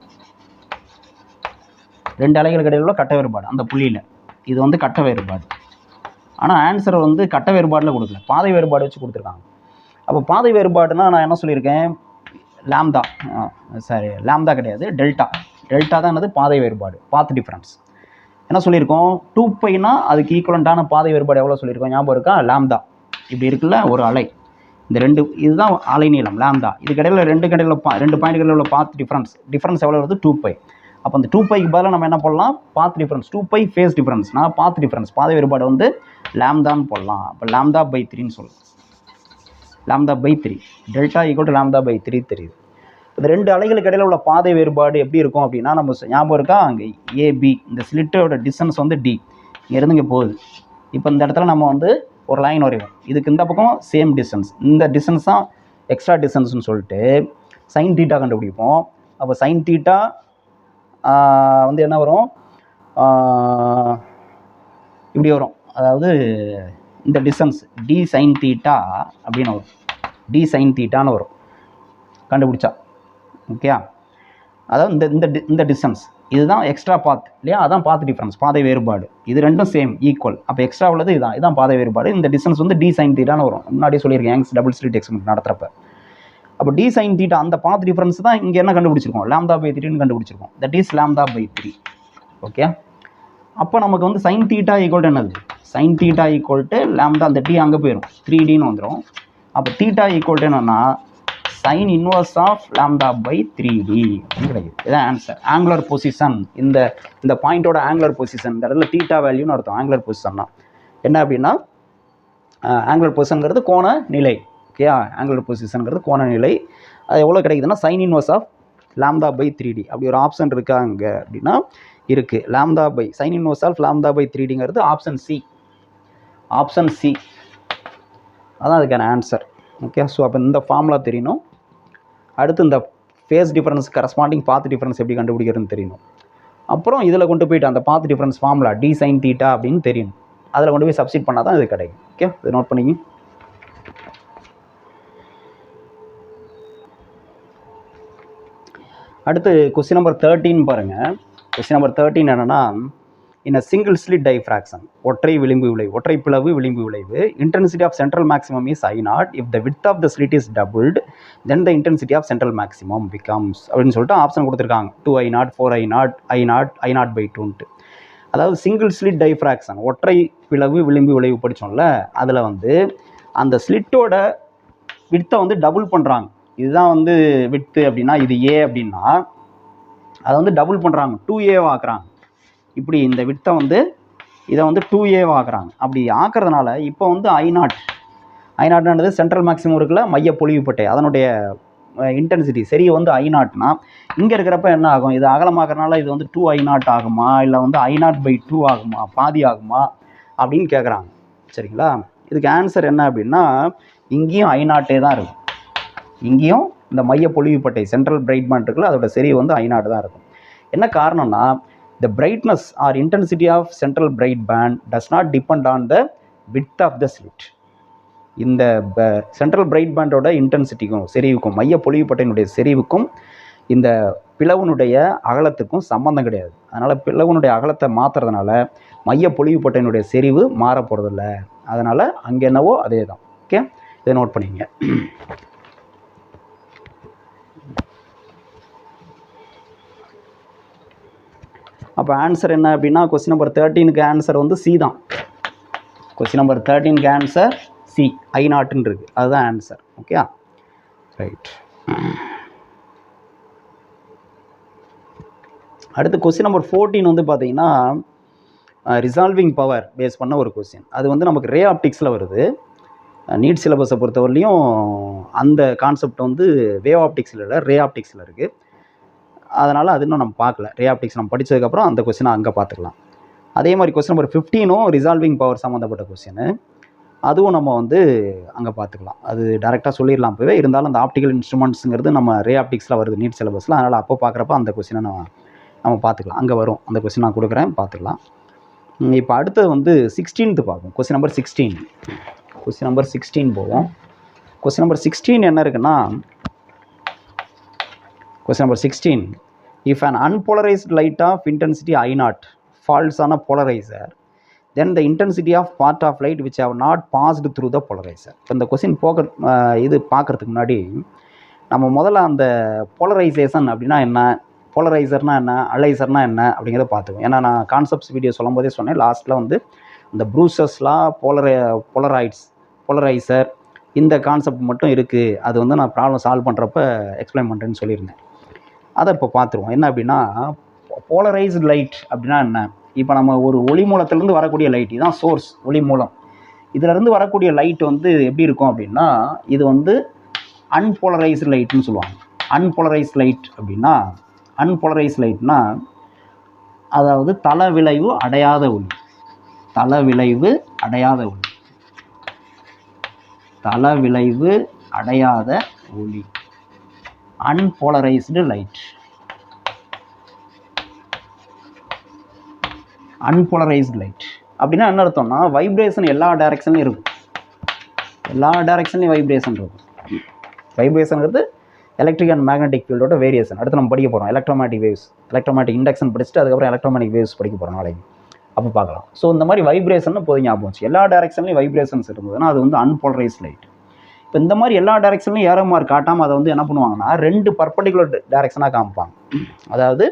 ரெண்டு அலைகளுக்கு இடையில உள்ள கட்ட வேறுபாடு அந்த புள்ளியில், இது வந்து கட்ட வேறுபாடு. ஆனால் ஆன்சர் வந்து கட்ட வேறுபாடில் கொடுக்கல, பாதை வேறுபாடு வச்சு கொடுத்துருக்காங்க. அப்போ பாதை வேறுபாடுனா நான் என்ன சொல்லியிருக்கேன், லாம்தா கிடையாது, டெல்டா தான் என்னது பாதை வேறுபாடு, பாத் டிஃப்ரென்ஸ். என்ன சொல்லியிருக்கோம், 2πனா அதுக்கு ஈக்குவலண்ட்டான பாதை வேறுபாடு எவ்வளோ சொல்லியிருக்கோம் ஞாபகம் இருக்கா, லாம்தா. இப்படி இருக்குல்ல ஒரு அலை, இந்த ரெண்டு இதுதான் அலை நீளம் லாம்தா. இதுக்கு இடையில ரெண்டு பாயிண்ட்டுகளில் உள்ள பாத் டிஃப்ரென்ஸ் எவ்வளோ வருது, 2π. அப்போ அந்த 2πக்கு பதிலாக நம்ம என்ன பண்ணலாம், பாத் டிஃப்ரென்ஸ், 2π ஃபேஸ் டிஃப்ரென்ஸ்னா பாத் டிஃப்ரென்ஸ் பாதை வேறுபாடு வந்து லாம்தான்னு போடலாம். அப்போ λ/3ன்னு சொல்லலாம், λ/3, டெல்டா ஈக்குவல் டு λ/3 தெரியுது. இந்த ரெண்டு அலைகளுக்கு இடையில உள்ள பாதை வேறுபாடு எப்படி இருக்கும் அப்படின்னா, நம்ம ஞாபகம் இருக்கா, அங்கே ஏபி இந்த ஸ்லிட்டோட டிஸ்டன்ஸ் வந்து டி, இங்கேருந்து இங்கே போகுது. இப்போ இந்த இடத்துல நம்ம வந்து ஒரு லைன் வரைவோம், இதுக்கு இந்த பக்கம் சேம் டிஸ்டன்ஸ், இந்த டிஸ்டன்ஸ் தான் எக்ஸ்ட்ரா டிஸ்டன்ஸ்னு சொல்லிட்டு சைன் தீட்டா கண்டுபிடிப்போம். அப்போ சைன் தீட்டா வந்து என்ன வரும், இப்படி வரும். அதாவது இந்த டிஸ்டன்ஸ் டி சைன் தீட்டா அப்படின்னு வரும், டி சைன் தீட்டான்னு வரும் கண்டுபிடிச்சா. ஓகே, அதாவது இந்த டிஸ்டன்ஸ் இதுதான் எக்ஸ்ட்ரா பாத் இல்லையா, அதான் பாத் டிஃப்ரென்ஸ் பாதை வேறுபாடு. இது ரெண்டும் சேம் ஈக்குவல். அப்போ எக்ஸ்ட்ரா உள்ளது இதான் பாதை வேறுபாடு. இந்த டிஸ்டன்ஸ் வந்து டி சைன் தீட்டான்னு வரும், முன்னாடியே சொல்லியிருக்கேன் யங்ஸ் டபுள் ஸ்லிட் எக்ஸ்பெரிமெண்ட் நடத்துகிறப்ப. அப்போ டி சைன் தீட்டா அந்த பாத் டிஃப்ரென்ஸ் தான் இங்கே என்ன கண்டுபிடிச்சிருக்கோம், λ/3ன்னு கண்டுபிடிச்சிருக்கோம். That is λ/3. ஓகே, அப்போ நமக்கு வந்து சைன் தீட்டா ஈக்குவல் டு என்னது, sine theta equal to lambda, அந்த டி அங்கே போயிடும் 3dன்னு வந்துடும். அப்போ தீட்டா ஈக்குவல் டு என்னன்னா சைன் இன்வர்ஸ் ஆஃப் λ/3d அப்படின்னு கிடைக்குது. இதான் ஆன்சர். ஆங்குலர் பொசிஷன், இந்த பாயிண்டோட ஆங்குலர் பொசிஷன், இந்த இடத்துல தீட்டா வேல்யூன்னு அர்த்தம். ஆங்குலர் பொசிஷன்னா என்ன அப்படின்னா, ஆங்குலர் பொசிஷனுங்கிறது கோண நிலை. ஓகே, ஆங்குலர் பொசிஷனுங்கிறது கோண நிலை. அது எவ்வளோ கிடைக்குதுன்னா சைன் இன்வர்ஸ் ஆஃப் λ/3d. அப்படி ஒரு ஆப்ஷன் இருக்காங்க அப்படின்னா இருக்குது, சைன் இன்வர்ஸ் ஆஃப் λ/3dங்கிறது ஆப்ஷன் சி. அதான் அதுக்கான ஆன்சர். ஓகே, ஸோ அப்போ இந்த ஃபார்முலா தெரியணும். அடுத்து இந்த phase difference corresponding path difference எப்படி கண்டுபிடிக்கிறதுன்னு தெரியணும். அப்புறம் இதில் கொண்டு போயிட்டு அந்த path difference formula D sine theta அப்படின்னு தெரியணும். அதில் கொண்டு போய் சப்ஸ்டிட் பண்ணால் தான் இது கிடைக்கும். ஓகே, இதை நோட் பண்ணிங்க. அடுத்து கொஸ்டின் நம்பர் 13 பாருங்கள். கொஸ்டின் நம்பர் 13 என்னென்னா, in a single slit diffraction, ஒற்றை பிளவு விளிம்பு விளைவு, intensity of central maximum is I0. If the width of the slit is doubled then the intensity of central maximum becomes அப்படின்னு சொல்லிட்டு ஆப்ஷன் கொடுத்துருக்காங்க. 2I0, 4I0, I0/2. அதாவது single slit diffraction, ஒற்றை பிளவு விளிம்பு விளைவு படித்தோம்ல, அதில் வந்து அந்த ஸ்லிட்டோட விட்த்தை வந்து டபுள் பண்ணுறாங்க. இதுதான் வந்து விட்த்து அப்படின்னா, இது ஏ அப்படின்னா அதை வந்து டபுள் பண்ணுறாங்க, 2A ஆக்குறாங்க. இப்படி இந்த விட்த்தை வந்து இதை வந்து 2A ஆக்குறாங்க. அப்படி ஆக்குறதுனால இப்போ வந்து I0 I0 சென்ட்ரல் மேக்ஸிமம் இருக்குல்ல, மைய பொழிவுப்பட்டை, அதனுடைய இன்டென்சிட்டி செறிவு வந்து I0னா இங்கே இருக்கிறப்ப என்ன ஆகும், இது அகலமாகறனால இது வந்து 2I0 ஆகுமா, இல்லை வந்து I0/2 ஆகுமா, பாதி ஆகுமா அப்படின்னு கேட்குறாங்க. சரிங்களா? இதுக்கு ஆன்சர் என்ன அப்படின்னா, இங்கேயும் I0 தான் இருக்கும். இங்கேயும் இந்த மைய பொழிவுப்பட்டை சென்ட்ரல் பிரைட் பேண்ட் இருக்குல்ல, அதோட செறிவு வந்து I0 தான் இருக்கும். என்ன காரணம்னா, the brightness or intensity of central bright band does not depend on the width of the slit. இந்த சென்ட்ரல் பிரைட் பேண்டோட இன்டென்சிட்டிக்கும் செறிவுக்கும், மைய பொழிவுப்பட்டையினுடைய செறிவுக்கும் இந்த பிளவுனுடைய அகலத்துக்கும் சம்மந்தம் கிடையாது. அதனால் பிளவுனுடைய அகலத்தை மாற்றுறதுனால மைய பொழிவுப்பட்டையினுடைய செறிவு மாற போகிறதில்ல. அதனால் அங்கே என்னவோ அதே தான். ஓகே, இதை நோட் பண்ணிங்க. அப்போ ஆன்சர் என்ன அப்படின்னா, கொஸ்டின் நம்பர் 13க்கு ஆன்சர் வந்து சி தான். கொஸ்டின் நம்பர் 13க்கு ஆன்சர் சி, I0 இருக்குது, அதுதான் ஆன்சர். Okay, right. அடுத்து கொஸ்டின் நம்பர் 14 வந்து பார்த்தீங்கன்னா ரிசால்விங் பவர் பேஸ் பண்ண ஒரு கொஸ்டின். அது வந்து நமக்கு ரே ஆப்டிக்ஸில் வருது. நீட் சிலபஸை பொறுத்தவரையிலையும் அந்த கான்செப்ட் வந்து வேவ் ஆப்டிக்ஸில் இல்லை, ரே ஆப்டிக்ஸில் இருக்குது. அதனால் அது இன்னும் நம்ம பார்க்கல. ரே ஆப்டிக்ஸ் நம்ம படித்ததுக்கப்புறம் அந்த கொஸ்டினை அங்கே பார்த்துக்கலாம். அதே மாதிரி கொஸ்டின் நம்பர் 15ம் ரிசால்விங் பவர் சம்மந்தப்பட்ட கொஸ்டின், அதுவும் நம்ம வந்து அங்கே பார்த்துக்கலாம். அது டேரெக்டாக சொல்லிடலாம் இப்போவே. இருந்தாலும் அந்த ஆப்டிக்கல் இன்ஸ்ட்ருமெண்ட்ஸுங்கிறது நம்ம ரே ஆப்டிக்ஸில் வருது நீட் சிலபஸில். அதனால் அப்போ பார்க்குறப்ப அந்த கொஸ்டினை நம்ம பார்த்துக்கலாம். அங்கே வரும் அந்த கொஸ்டின், நான் கொடுக்குறேன், பார்த்துக்கலாம். இப்போ அடுத்தது வந்து 16th பார்ப்போம். Question number 16. கொஸ்டின் நம்பர் 16 போவோம். கொஸ்டின் நம்பர் 16 என்ன இருக்குன்னா, question number 16, if an unpolarized light of intensity I0 falls on a polarizer, then the intensity of part of light which have not passed through the polarizer. இந்த question இது பார்க்குறதுக்கு முன்னாடி நம்ம முதல்ல அந்த போலரைசேஷன் அப்படின்னா என்ன, போலரைசர்னா என்ன, அலைசர்னா என்ன அப்படிங்கிறத பார்த்துக்கோம். ஏன்னா நான் கான்செப்ட்ஸ் வீடியோ சொல்லும் போதே சொன்னேன், லாஸ்ட்டில் வந்து இந்த ப்ரூசஸ்லாம் போலரைசர் இந்த கான்செப்ட் மட்டும் இருக்குது. அது வந்து நான் ப்ராப்ளம் சால்வ் பண்ணுறப்ப எக்ஸ்பிளைன் பண்ணுறேன்னு சொல்லியிருந்தேன். அதை இப்போ பார்த்துருவோம். என்ன அப்படின்னா, போலரைஸ்டு லைட் அப்படின்னா என்ன, இப்போ நம்ம ஒரு ஒளி மூலத்திலேருந்து வரக்கூடிய லைட், இதுதான் சோர்ஸ், ஒளி மூலம். இதிலேருந்து வரக்கூடிய லைட் வந்து எப்படி இருக்கும் அப்படின்னா, இது வந்து அன்போலரைஸ்டு லைட்னு சொல்லுவாங்க. அன்போலரைஸ்டு லைட் அப்படின்னா, அன்போலரைஸ்டு லைட்னா அதாவது தளவிளைவு அடையாத ஒளி. தளவிளைவு அடையாத ஒளி, தளவிளைவு அடையாத ஒளி, அன்போலரைஸ்டு லைட். அன்போலரைஸ்டு லைட் அப்படின்னா என்ன அர்த்தம்னா, வைப்ரேஷன் எல்லா டைரக்ஷன்லையும் இருக்கும். எல்லா டைரக்ஷன்லையும் வைப்ரேஷன் இருக்கும். வைப்ரேஷனுங்கிறது எலக்ட்ரிக் அண்ட் மேக்னெட்டிக் ஃபீல்டோட வேரியேஷன். அடுத்து நம்ம படிக்க போகிறோம் எலக்ட்ரோமேட்டிக் வேவ்ஸ். எலக்ட்ரோமேட்டிக் இண்டக்ஷன் படிச்சுட்டு அதுக்கப்புறம் எலக்ட்ரோமேட்டிக் வேவ்ஸ் படிக்க போகிறோம் நாளைக்கு. அப்போ பார்க்கலாம். ஸோ இந்த மாதிரி வைப்ரேஷன் போது ஞாபகம் வச்சு, எல்லா டைரக்ஷன்லையும் வைப்ரேஷன்ஸ் இருந்ததுன்னா அது வந்து அன்போலரைஸ்டு லைட். இப்போ இந்த மாதிரி எல்லா டைரக்ஷன்லையும் ஏரோ மார்க் காட்டாமல் அதை வந்து என்ன பண்ணுவாங்கன்னா, 2 பர்பண்டிகுலர் டைரக்ஷனாக காமிப்பாங்க. அதாவது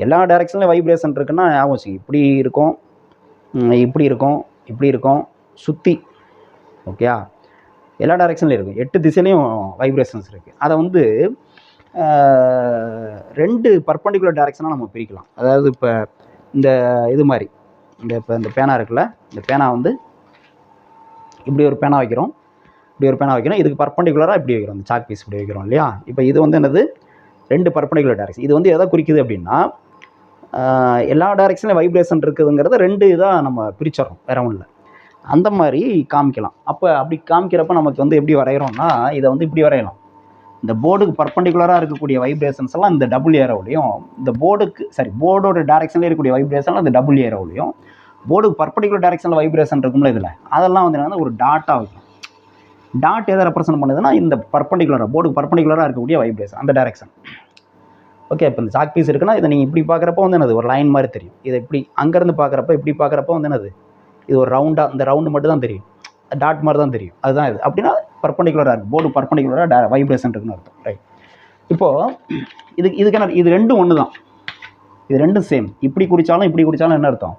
எல்லா டைரக்ஷன்லையும் வைப்ரேஷன் இருக்குன்னா ஞாபகம் வச்சு, இப்படி இருக்கும், இப்படி இருக்கும், இப்படி இருக்கும், சுற்றி. ஓகே, எல்லா டைரக்ஷன்லையும் இருக்கும். 8 திசையிலையும் வைப்ரேஷன்ஸ் இருக்குது. அதை வந்து 2 பர்பண்டிகுலர் டைரக்ஷனாக நம்ம பிரிக்கலாம். அதாவது இப்போ இந்த இது மாதிரி இந்த பேனா இருக்குல்ல, இந்த பேனா வந்து இப்படி ஒரு பேனா வைக்கிறோம், இப்படி ஒரு பேனா வைக்கிறோம், இதுக்கு பர்பண்டிகுலராக இப்படி வைக்கிறோம், இந்த சாக் பீஸ் இப்படி வைக்கிறோம் இல்லையா. இப்போ இது வந்து என்னது, 2 பர்பண்டிகுலர் டைரக்ஷன். இது வந்து எதை குறிக்குது அப்படின்னா, எல்லா டைரக்ஷன்லையும் வைப்ரேஷன் இருக்குதுங்கிறத 2 இதாக நம்ம பிரிச்சிடறோம், வேற ஒன்றும் இல்லை. அந்த மாதிரி காமிக்கலாம். அப்போ அப்படி காமிக்கிறப்ப நமக்கு வந்து எப்படி வரைகிறோம்னா, இதை வந்து இப்படி வரையலாம். இந்த போர்டுக்கு பர்பண்டிகுலராக இருக்கக்கூடிய வைப்ரேஷன்ஸ் எல்லாம் இந்த டபுள் ஏரோலையும், இந்த போர்டோட டைரக்ஷனில் இருக்கக்கூடிய வைப்ரேஷன்லாம் இந்த டபுள் ஏரோலையும், போர்டுக்கு பர்பண்டிகுலர் டைரக்ஷனில் வைப்ரேஷன் இருக்கும்ல இதில், அதெல்லாம் வந்து என்னன்னா ஒரு டாட்டாக வைக்கும். டாட் எதை ரெப்ரசென்ட் பண்ணுதுன்னா, இந்த பர்பண்டிகுலராக போர்டுக்கு பர்பண்டிகுலராக இருக்கக்கூடிய வைப்ரேஷன், அந்த டைரக்ஷன். ஓகே, இப்போ இந்த சாக் பீஸ் இருக்குன்னா இதை நீங்கள் இப்படி பார்க்குறப்ப வந்து என்னது, ஒரு லைன் மாதிரி தெரியும். இதை இப்படி அங்கேருந்து பார்க்குறப்ப இப்படி பார்க்குறப்ப வந்து என்னது, இது ஒரு ரவுண்டாக, இந்த ரவுண்டு மட்டும் தான் தெரியும், டாட் மாதிரி தான் தெரியும். அதுதான் இது. அப்படின்னா பர்பண்டிகுலராக இருக்குது, போர்டு பர்பண்டிகுலராக வைப்ரேஷன் இருக்குன்னு அர்த்தம். ரைட். இப்போது இதுக்கு என்ன, இது ரெண்டும் ஒன்று தான், இது ரெண்டும் சேம். இப்படி குறித்தாலும் இப்படி குறித்தாலும் என்ன அர்த்தம்,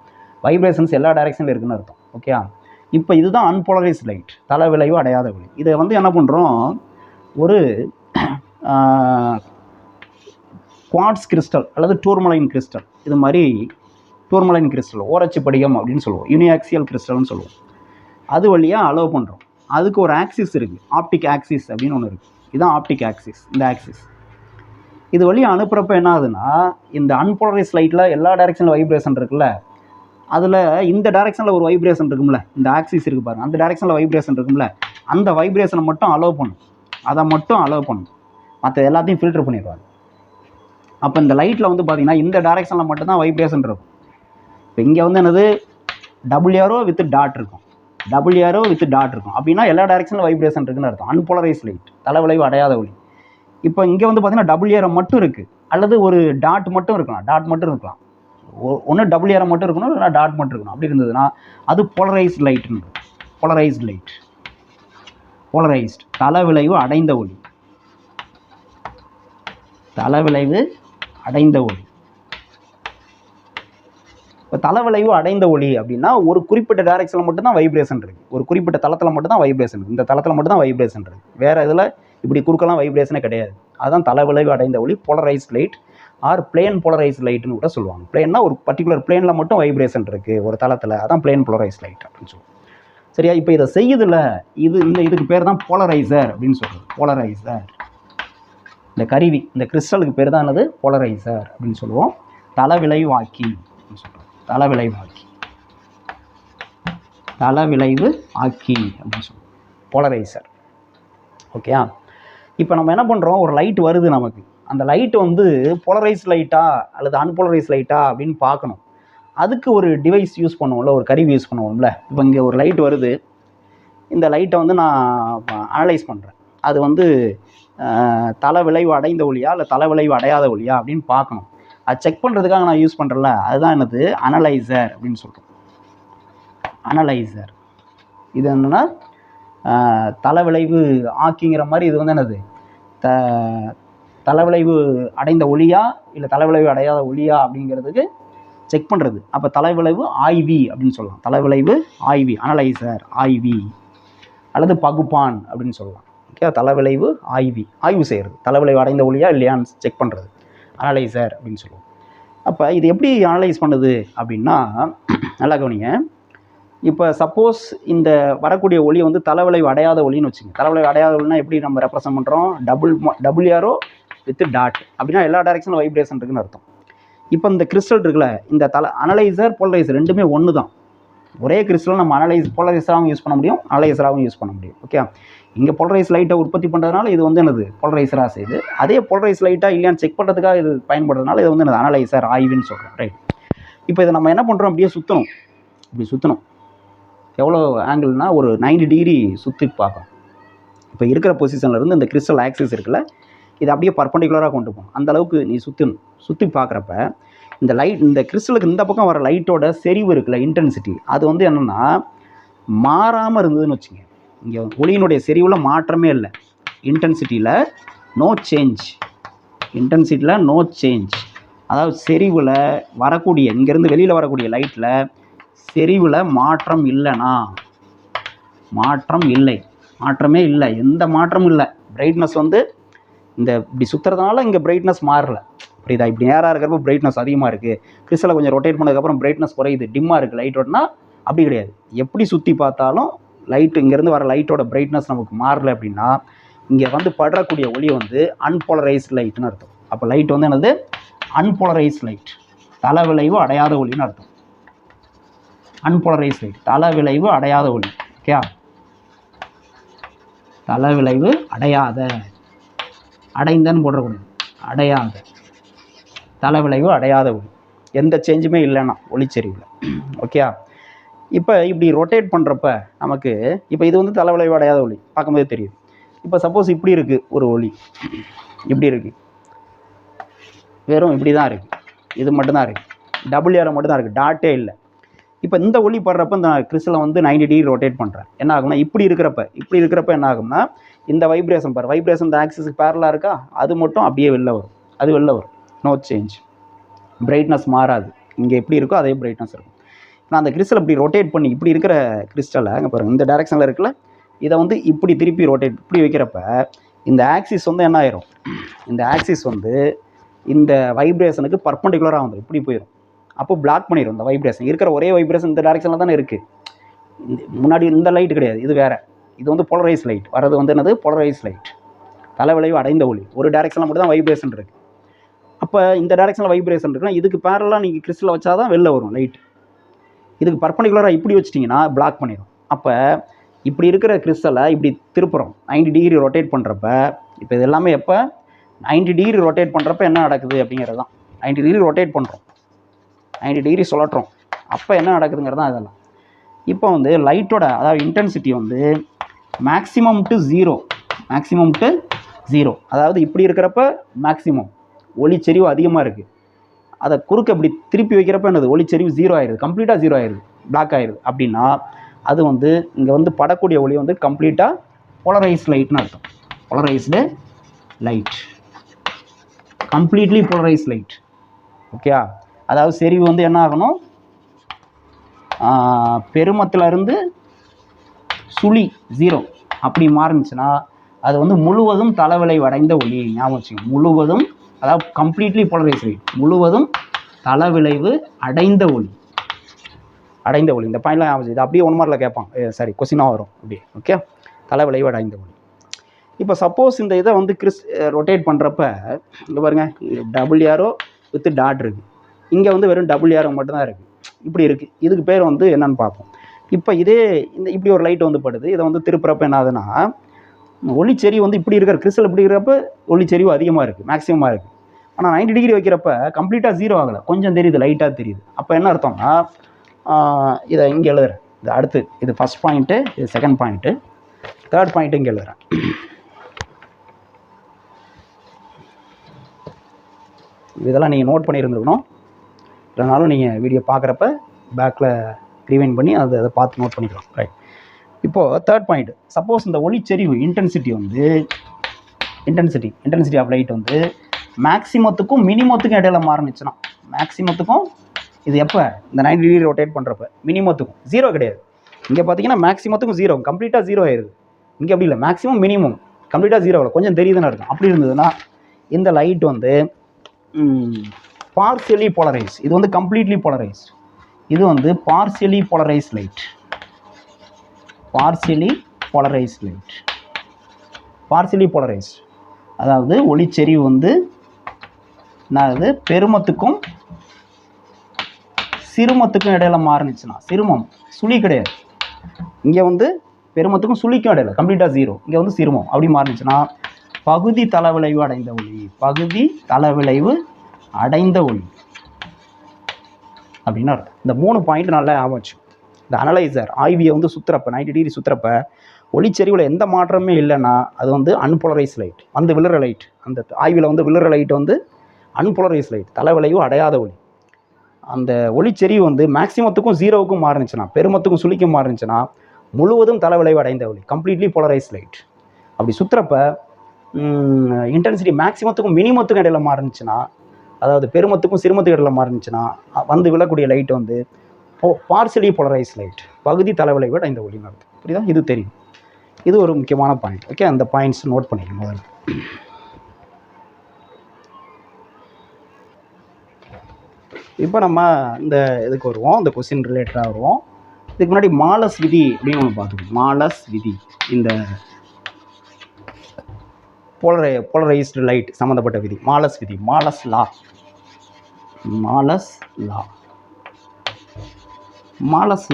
வைப்ரேஷன்ஸ் எல்லா டைரக்ஷனில் இருக்குன்னு அர்த்தம். ஓகே, இப்போ இதுதான் அன்போலரைஸ்டு லைட், தள விளைவு அடையாத ஒளி. இதை வந்து என்ன பண்ணுறோம், ஒரு குவார்ட்ஸ் கிறிஸ்டல் அல்லது டூர்மலைன் கிறிஸ்டல், இது மாதிரி டூர்மலைன் கிறிஸ்டல், ஓரச்சு படிகம் அப்படின்னு சொல்லுவோம், யூனிஆக்சியல் கிறிஸ்டல்னு சொல்லுவோம். அது வழியாக அலோவ் பண்ணுறோம். அதுக்கு ஒரு ஆக்சிஸ் இருக்குது, ஆப்டிக் ஆக்சிஸ் அப்படின்னு ஒன்று இருக்குது. இதுதான் ஆப்டிக் ஆக்சிஸ். இந்த ஆக்சிஸ் இது வழியாக அனுப்புகிறப்ப என்ன ஆகுதுன்னா, இந்த அன்போலரைஸ் லைட்டில் எல்லா டைரெக்ஷனில் வைப்ரேஷன் இருக்குல்ல, அதில் இந்த டைரெக்ஷனில் ஒரு வைப்ரேஷன் இருக்கும்ல, இந்த ஆக்சிஸ் இருக்குது பாருங்கள், அந்த டைரெக்ஷனில் வைப்ரேஷன் இருக்கும்ல, அந்த வைப்ரேஷனை மட்டும் அலோவ் பண்ணும், அதை மட்டும் அலோவ் பண்ணும், மற்ற எல்லாத்தையும் ஃபில்டர் பண்ணிடுவாங்க. அப்போ இந்த லைட்டில் வந்து பார்த்திங்கன்னா இந்த டைரெக்ஷனில் மட்டும்தான் வைப்ரேஷன் இருக்கும். இப்போ இங்கே வந்து என்னது டபுள் ஏரோ வித் டாட் இருக்கும், டபுள் ஏரோ வித் டாட் இருக்கும். அப்படின்னா எல்லா டைரெக்ஷனில் வைப்ரேஷன் இருக்குன்னு அர்த்தம். அன்போலரைஸ் லைட், தலைவிளைவு அடையாத ஒளி. இப்போ இங்கே வந்து பார்த்திங்கன்னா டபுள் ஏரோ மட்டும் இருக்குது, அல்லது ஒரு டாட் மட்டும் இருக்கலாம், டாட் மட்டும் இருக்கலாம். ஒன்று டபுள் ஏரோ மட்டும் இருக்கணும், இல்லைனா டாட் மட்டும் இருக்கணும். அப்படி இருந்ததுன்னா அது போலரைஸ்ட் லைட்னு. போலரைஸ்ட் லைட், போலரைஸ்ட் தலைவிளைவு அடைந்த ஒளி, தலைவிளைவு அடைந்த ஒளி. இப்போ தலைவிளைவு அடைந்த ஒளி அப்படின்னா ஒரு குறிப்பிட்ட டைரெக்ஷனில் மட்டும்தான் வைப்ரேஷன் இருக்குது, ஒரு குறிப்பிட்ட தளத்தில் மட்டும்தான் வைப்ரேஷன் இருக்குது, இந்த தளத்தில் மட்டும்தான் வைப்ரேஷன் இருக்குது, வேறு இதில் இப்படி குறுக்கலாம் வைப்ரேஷனே கிடையாது. அதுதான் தலைவிளைவு அடைந்த ஒளி, polarised light or plane polarised லைட்னு கூட சொல்லுவாங்க. பிளேன்னா ஒரு பர்டிகுலர் பிளேனில் மட்டும் வைப்ரேஷன் இருக்குது ஒரு தளத்தில், அதான் பிளேன் போலரைஸ்ட் லைட் அப்படின்னு சொல்லுவோம். சரியா? இப்போ இதை செய்யுதில்ல, இதுக்கு பேர் தான் போலரைசர் அப்படின்னு சொல்கிறது. போலரைசர், இந்த கருவி, இந்த கிறிஸ்டலுக்கு பேர் தான் என்னது? போலரைசர் அப்படின்னு சொல்லுவோம். தலைவிளைவாக்கி அப்படின்னு சொல்கிறோம். தலைவிளைவாக்கி, தலைவிளைவு ஆக்கி அப்படின்னு சொல்லுவோம், போலரைசர். ஓகேயா? இப்போ நம்ம என்ன பண்ணுறோம், ஒரு லைட் வருது நமக்கு, அந்த லைட்டு வந்து போலரைஸ் லைட்டா அல்லது அன்போலரைஸ் லைட்டா அப்படின்னு பார்க்கணும். அதுக்கு ஒரு டிவைஸ் யூஸ் பண்ணுவோம்ல, ஒரு கருவி யூஸ் பண்ணுவோம்ல. இப்போ இங்கே ஒரு லைட் வருது, இந்த லைட்டை வந்து நான் அனலைஸ் பண்ணுறேன், அது வந்து தலைவிளைவு அடைந்த ஒளியா இல்லை தலைவிளைவு அடையாத ஒளியா அப்படின்னு பார்க்கணும். அது செக் பண்ணுறதுக்காக நான் யூஸ் பண்ணுறேன்ல, அதுதான் என்னது? அனலைசர் அப்படின்னு சொல்கிறோம். அனலைசர் இது என்னென்னா தலைவிளைவு ஆக்கிங்கிற மாதிரி. இது வந்து என்னது? தலைவிளைவு அடைந்த ஒளியா இல்லை தலைவிளைவு அடையாத ஒளியா அப்படிங்கிறதுக்கு செக் பண்ணுறது. அப்போ தலைவிளைவு ஆய்வி அப்படின்னு சொல்லலாம். தலைவிளைவு ஆய்வி, அனலைசர் ஆய்வி அல்லது பகுப்பான் அப்படின்னு சொல்லலாம். ஓகே, தலைவிளைவு ஆய்வி, ஆய்வு செய்கிறது, தலைவிளைவு அடைந்த ஒளியா இல்லையான்னு செக் பண்ணுறது, அனலைசர் அப்படின்னு சொல்லுவோம். அப்போ இது எப்படி அனலைஸ் பண்ணுது அப்படின்னா, நல்லா கவனிங்க. இப்போ சப்போஸ் இந்த வரக்கூடிய ஒளி வந்து தலைவிளைவு அடையாத ஒளின்னு வச்சுங்க. தலைவிளைவு அடையாத ஒளினா எப்படி நம்ம ரெப்ரசன்ட் பண்ணுறோம்? டபுள் ஏரோ வித் டாட் அப்படின்னா எல்லா டைரெக்ஷனில் வைப்ரேஷன் இருக்குன்னு அர்த்தம். இப்போ இந்த கிறிஸ்டல் இருக்குல்ல, இந்த அனலைசர் போலரைசர் ரெண்டுமே ஒன்று தான். ஒரே கிறிஸ்டல் நம்ம போலரைசராகவும் யூஸ் பண்ண முடியும், அனலைசராகவும் யூஸ் பண்ண முடியும். ஓகே, இங்கே போலரைஸ் லைட்டை உற்பத்தி பண்ணுறதுனால இது வந்து என்னது? போலரைசராக செய்யுது. அதே போலரைஸ் லைட்டாக இல்லையான்னு செக் பண்ணுறதுக்காக இது பயன்படுறதுனால இது வந்து என்னது? அனலைசர் ஆய்வுன்னு சொல்கிறோம். ரைட். இப்போ இதை நம்ம என்ன பண்ணுறோம்? அப்படியே சுற்றணும். இப்படி சுற்றணும். எவ்வளோ ஆங்கிள்னால் ஒரு 90 டிகிரி சுற்றி பார்க்கணும். இப்போ இருக்கிற பொசிஷன்லேருந்து இந்த கிறிஸ்டல் ஆக்சிஸ் இருக்குல்ல, இதை அப்படியே பர்பண்டிகுலராக கொண்டு போகணும். அந்தளவுக்கு நீ சுற்றணும். சுற்றி பார்க்குறப்ப இந்த லைட், இந்த கிறிஸ்டலுக்கு இந்த பக்கம் வர லைட்டோட செறிவு இருக்குல்ல, இன்டென்சிட்டி, அது வந்து என்னென்னா மாறாமல் இருந்ததுன்னு வச்சுங்க. இங்கே ஒளியினுடைய செறிவில் மாற்றமே இல்லை, இன்டென்சிட்டியில் நோ சேஞ்ச், இன்டென்சிட்டியில் நோ சேஞ்ச். அதாவது செறிவில் வரக்கூடிய, இங்கேருந்து வெளியில் வரக்கூடிய லைட்டில் செறிவில் மாற்றம் இல்லைனா, மாற்றம் இல்லை, மாற்றமே இல்லை, எந்த மாற்றமும் இல்லை. பிரைட்னஸ் வந்து இந்த இப்படி சுற்றுறதுனால இங்கே பிரைட்னஸ் மாறலை. புரியுதா? இப்படி நேராக இருக்கிறப்ப பிரைட்னஸ் அதிகமாக இருக்குது, கிறிஸ்டலை கொஞ்சம் ரொட்டேட் பண்ணதுக்கப்புறம் பிரைட்னஸ் குறையுது, டிம்மாக இருக்குது லைட்டோடனா, அப்படி கிடையாது. எப்படி சுற்றி பார்த்தாலும் லைட்டு, இங்கேருந்து வர லைட்டோட பிரைட்னஸ் நமக்கு மாறலை அப்படின்னா இங்கே வந்து படக்கூடிய ஒளி வந்து அன்போலரைஸ்ட் லைட்னு அர்த்தம். அப்போ லைட் வந்து என்னது? அன்போலரைஸ்ட் லைட், தலைவிளைவு அடையாத ஒளின்னு அர்த்தம். அன்போலரைஸ்ட் லைட், தலைவிளைவு அடையாத ஒளி. ஓகே, தலைவிளைவு அடையாத, அடைந்தன்னு போடக்கூடாது, அடையாத, தலைவிளைவு அடையாத ஒளி, எந்த சேஞ்சுமே இல்லைன்னா ஒளிச்செறிவில். ஓகே, இப்போ இப்படி ரொட்டேட் பண்ணுறப்ப நமக்கு, இப்போ இது வந்து தலைவிளைவு அடையாத ஒளி பார்க்கும்போது தெரியுது. இப்போ சப்போஸ் இப்படி இருக்குது ஒரு ஒளி, இப்படி இருக்குது, வெறும் இப்படி தான் இருக்குது, இது மட்டும்தான் இருக்குது, டபுள் ஏரோ மட்டும் தான் இருக்குது, டாட்டே இல்லை. இப்போ இந்த ஒளி படுறப்ப இந்த கிறிஸ்டலை வந்து 90 டிகிரி ரொட்டேட் பண்ணுறேன். என்ன ஆகும்னா இப்படி இருக்கிறப்ப என்ன ஆகும்னா இந்த வைப்ரேஷன் பாரு, வைப்ரேஷன் இந்த ஆக்சிஸுக்கு பேரலாக இருக்கா, அது மட்டும் அப்படியே வெளில வரும், அது வெளில வரும், நோ சேஞ்ச், பிரைட்னஸ் மாறாது, இங்கே எப்படி இருக்கோ அதே பிரைட்னஸ் இருக்கும். நான் அந்த கிறிஸ்டலை இப்படி ரொட்டேட் பண்ணி, இப்படி இருக்கிற கிறிஸ்டலை அங்கே பாருங்கள், இந்த டைரெக்ஷனில் இருக்குல்ல, இதை வந்து இப்படி திருப்பி ரொட்டேட் இப்படி வைக்கிறப்ப இந்த ஆக்சிஸ் வந்து என்ன ஆயிரும்? இந்த ஆக்சிஸ் வந்து இந்த வைப்ரேஷனுக்கு பர்பண்டிகுலராக வந்துடும், இப்படி போயிடும். அப்போ பிளாக் பண்ணிடும் இந்த வைப்ரேஷன். இருக்கிற ஒரே வைப்ரேஷன் இந்த டைரெக்ஷனில் தானே இருக்குது, முன்னாடி இந்த லைட் கிடையாது, இது வேறு, இது வந்து போலரைஸ் லைட், வர்றது வந்து என்னது போலரைஸ் லைட், தலைவிளைவு அடைந்த ஒளி. ஒரு டைரெக்ஷனில் மட்டும் தான் வைப்ரேஷன் இருக்குது. அப்போ இந்த டைரெக்ஷனில் வைப்ரேஷன் இருக்குன்னா இதுக்கு பேரலாக நீங்கள் கிறிஸ்டலை வச்சா தான் வெளில வரும் லைட். இதுக்கு பர்பண்டிகுலராக இப்படி வச்சிட்டிங்கன்னா பிளாக் பண்ணிடும். அப்போ இப்படி இருக்கிற கிறிஸ்டலை இப்படி திருப்புறோம், 90 டிகிரி ரொட்டேட் பண்ணுறப்ப, இப்போ இது எல்லாமே எப்போ 90 டிகிரி ரொட்டேட் பண்ணுறப்ப என்ன நடக்குது அப்படிங்கிறது தான். 90 டிகிரி ரொட்டேட் பண்ணுறோம், 90 டிகிரி சுழட்டுறோம், அப்போ என்ன நடக்குதுங்கிறது தான் இதெல்லாம். இப்போ வந்து லைட்டோட அதாவது இன்டென்சிட்டி வந்து மேக்ஸிமம் டு ஜீரோ, அதாவது இப்படி இருக்கிறப்ப மேக்ஸிமம் ஒளிச்செறிவு அதிகமாக இருக்குது. அதை குறுக்க இப்படி திருப்பி வைக்கிறப்ப என்னது ஒளிச்செறிவு 0 ஆயிடுது, கம்ப்ளீட்டாக 0 ஆயிடுது, பிளாக் ஆயிடுது. அப்படின்னா அது வந்து இங்கே வந்து படக்கூடிய ஒளி வந்து கம்ப்ளீட்டாக போலரைஸ் லைட்னு அர்த்தம். Polarised light, completely polarise light. ஓகேயா? அதாவது செறிவு வந்து என்ன ஆகணும், பெருமத்திலிருந்து சுழி 0 அப்படி மாறுனுச்சுன்னா அது வந்து முழுவதும் தலைவிளைவு அடைந்த ஒளி. ஞாபகம் வச்சுக்கோங்க, முழுவதும், அதாவது கம்ப்ளீட்லி போலரைஸ் லைட், முழுவதும் தலைவிளைவு அடைந்த ஒளி. இந்த பாயிண்ட்லாம் ஞாபகம், இது அப்படியே 1 மார்க்கில் கேட்பாங்க, சாரி கொஸ்டினாக வரும் அப்படியே. ஓகே, தலைவிளைவு அடைந்த ஒளி. இப்போ சப்போஸ் இந்த இதை வந்து ரொட்டேட் பண்ணுறப்ப இங்கே பாருங்கள், டபுள் ஏரோ வித் டாட் இருக்குது, இங்கே வந்து வெறும் டபுள் ஏரோ மட்டும்தான் இருக்குது, இப்படி இருக்குது. இதுக்கு பேர் வந்து என்னென்னு பார்ப்போம். இப்போ இதே இப்படி ஒரு லைட் வந்து படுது, இதை வந்து திருப்புறப்ப என்ன ஆகுதுன்னா ஒளிச்செறிவு வந்து இப்படி இருக்கிற கிறிஸ்டல் இப்படி இருக்கிறப்ப ஒளிச்செறிவு அதிகமாக இருக்குது, மேக்ஸிமமாக இருக்குது. ஆனால் 90 டிகிரி வைக்கிறப்ப கம்ப்ளீட்டாக 0 ஆகலை, கொஞ்சம் தெரியுது, லைட்டாக தெரியுது. அப்போ என்ன அர்த்தம்னா இதை இங்கே எழுதுறேன், இது அடுத்து, இது ஃபஸ்ட் பாயிண்ட்டு, இது செகண்ட் பாயிண்ட்டு, தேர்ட் பாயிண்ட்டு இங்கே எழுதுறேன். இதெல்லாம் நீங்கள் நோட் பண்ணியிருந்துருக்கணும், இல்லைனாலும் நீங்கள் வீடியோ பார்க்குறப்ப பேக்கில் ரிவைண்ட் பண்ணி அதை பார்த்து நோட் பண்ணிக்கலாம். ரைட். இப்போது தேர்ட் பாயிண்ட், சப்போஸ் இந்த ஒளிச்செறிவு இன்டென்சிட்டி ஆஃப் லைட் வந்து மேக்ஸிமத்துக்கும் மினிமத்துக்கும் இடையில மாறுனுச்சுன்னா, மேக்ஸிமத்துக்கும் இது எப்போ இந்த 90 டிகிரி ரொட்டேட் பண்ணுறப்ப, மினிமத்துக்கும் 0 கிடையாது. இங்கே பார்த்தீங்கன்னா மேக்ஸிமத்துக்கும் 0, கம்ப்ளீட்டாக 0 ஆயிடுது. இங்கே அப்படி இல்லை, மேக்ஸிமம் மினிமம் கம்ப்ளீட்டாக 0 ஆகலை, கொஞ்சம் தெரியுதுன்னு இருக்கும். அப்படி இருந்ததுன்னா இந்த லைட் வந்து பார்சியலி போலரைஸ், இது வந்து கம்ப்ளீட்லி போலரைஸ், இது வந்து partially polarise light. Partially polarise அதாவது ஒளிச்செறிவு வந்து என்னது பெருமத்துக்கும் சிறுமத்துக்கும் இடையில மாறுனுச்சுன்னா, சிறுமம் சுழி கிடையாது, இங்கே வந்து பெருமத்துக்கும் சுழிக்கும் இடையில கம்ப்ளீட்டாக 0, இங்கே வந்து சிறுமம் அப்படி மாறுனுச்சுன்னா பகுதி தலைவிளைவு அடைந்த ஒளி அப்படின்னு அர்த்தம். இந்த 3 பாயிண்ட் நல்லா ஆச்சு. இந்த அனலைசர் ஆய்வியை வந்து சுற்றுறப்ப 90 டிகிரி சுற்றுறப்ப ஒளிச்செறிவில் எந்த மாற்றமே இல்லைன்னா அது வந்து அன்போலரைஸ் லைட், வந்து விழுற லைட். அந்த ஆய்வில் வந்து விழுற லைட் வந்து அன்போலரைஸ் லைட், தலைவிளைவு அடையாத ஒளி. அந்த ஒளிச்செறிவு வந்து மேக்ஸிமத்துக்கும் 0க்கும் மாறுனுச்சுன்னா, பெருமத்துக்கும் சுழிக்கும் மாறுனுச்சுன்னா முழுவதும் தலைவிளைவு அடைந்த ஒளி, கம்ப்ளீட்லி போலரைஸ் லைட். அப்படி சுற்றுறப்ப இன்டென்சிட்டி மேக்ஸிமத்துக்கும் மினிமத்துக்கும் இடையில மாறுனுச்சுன்னா, அதாவது பெருமத்துக்கும் சிறுமத்துக்கும் இடையில மாறுனுச்சுன்னா வந்து விழக்கூடிய லைட் வந்து பார்சியலி போலரைஸ் லைட், பகுதி தலைவிளைவு அடைந்த ஒளி நடத்தும். புரியுதா? இது தெரியும், இது ஒரு முக்கியமான பாயிண்ட். ஓகே, அந்த பாயிண்ட்ஸ் நோட் பண்ணிக்கணும் முதல்ல. இப்போ நம்ம இந்த இதுக்கு வருவோம், இந்த கொஸ்டின் ரிலேட்டடாக வருவோம். இதுக்கு முன்னாடி மாலஸ் விதி அப்படின்னு ஒன்று பார்த்துக்கணும். மாலஸ் விதி, இந்த போலரைஸ்டு லைட் சம்மந்தப்பட்ட விதி, மாலஸ் விதி, மாலஸ்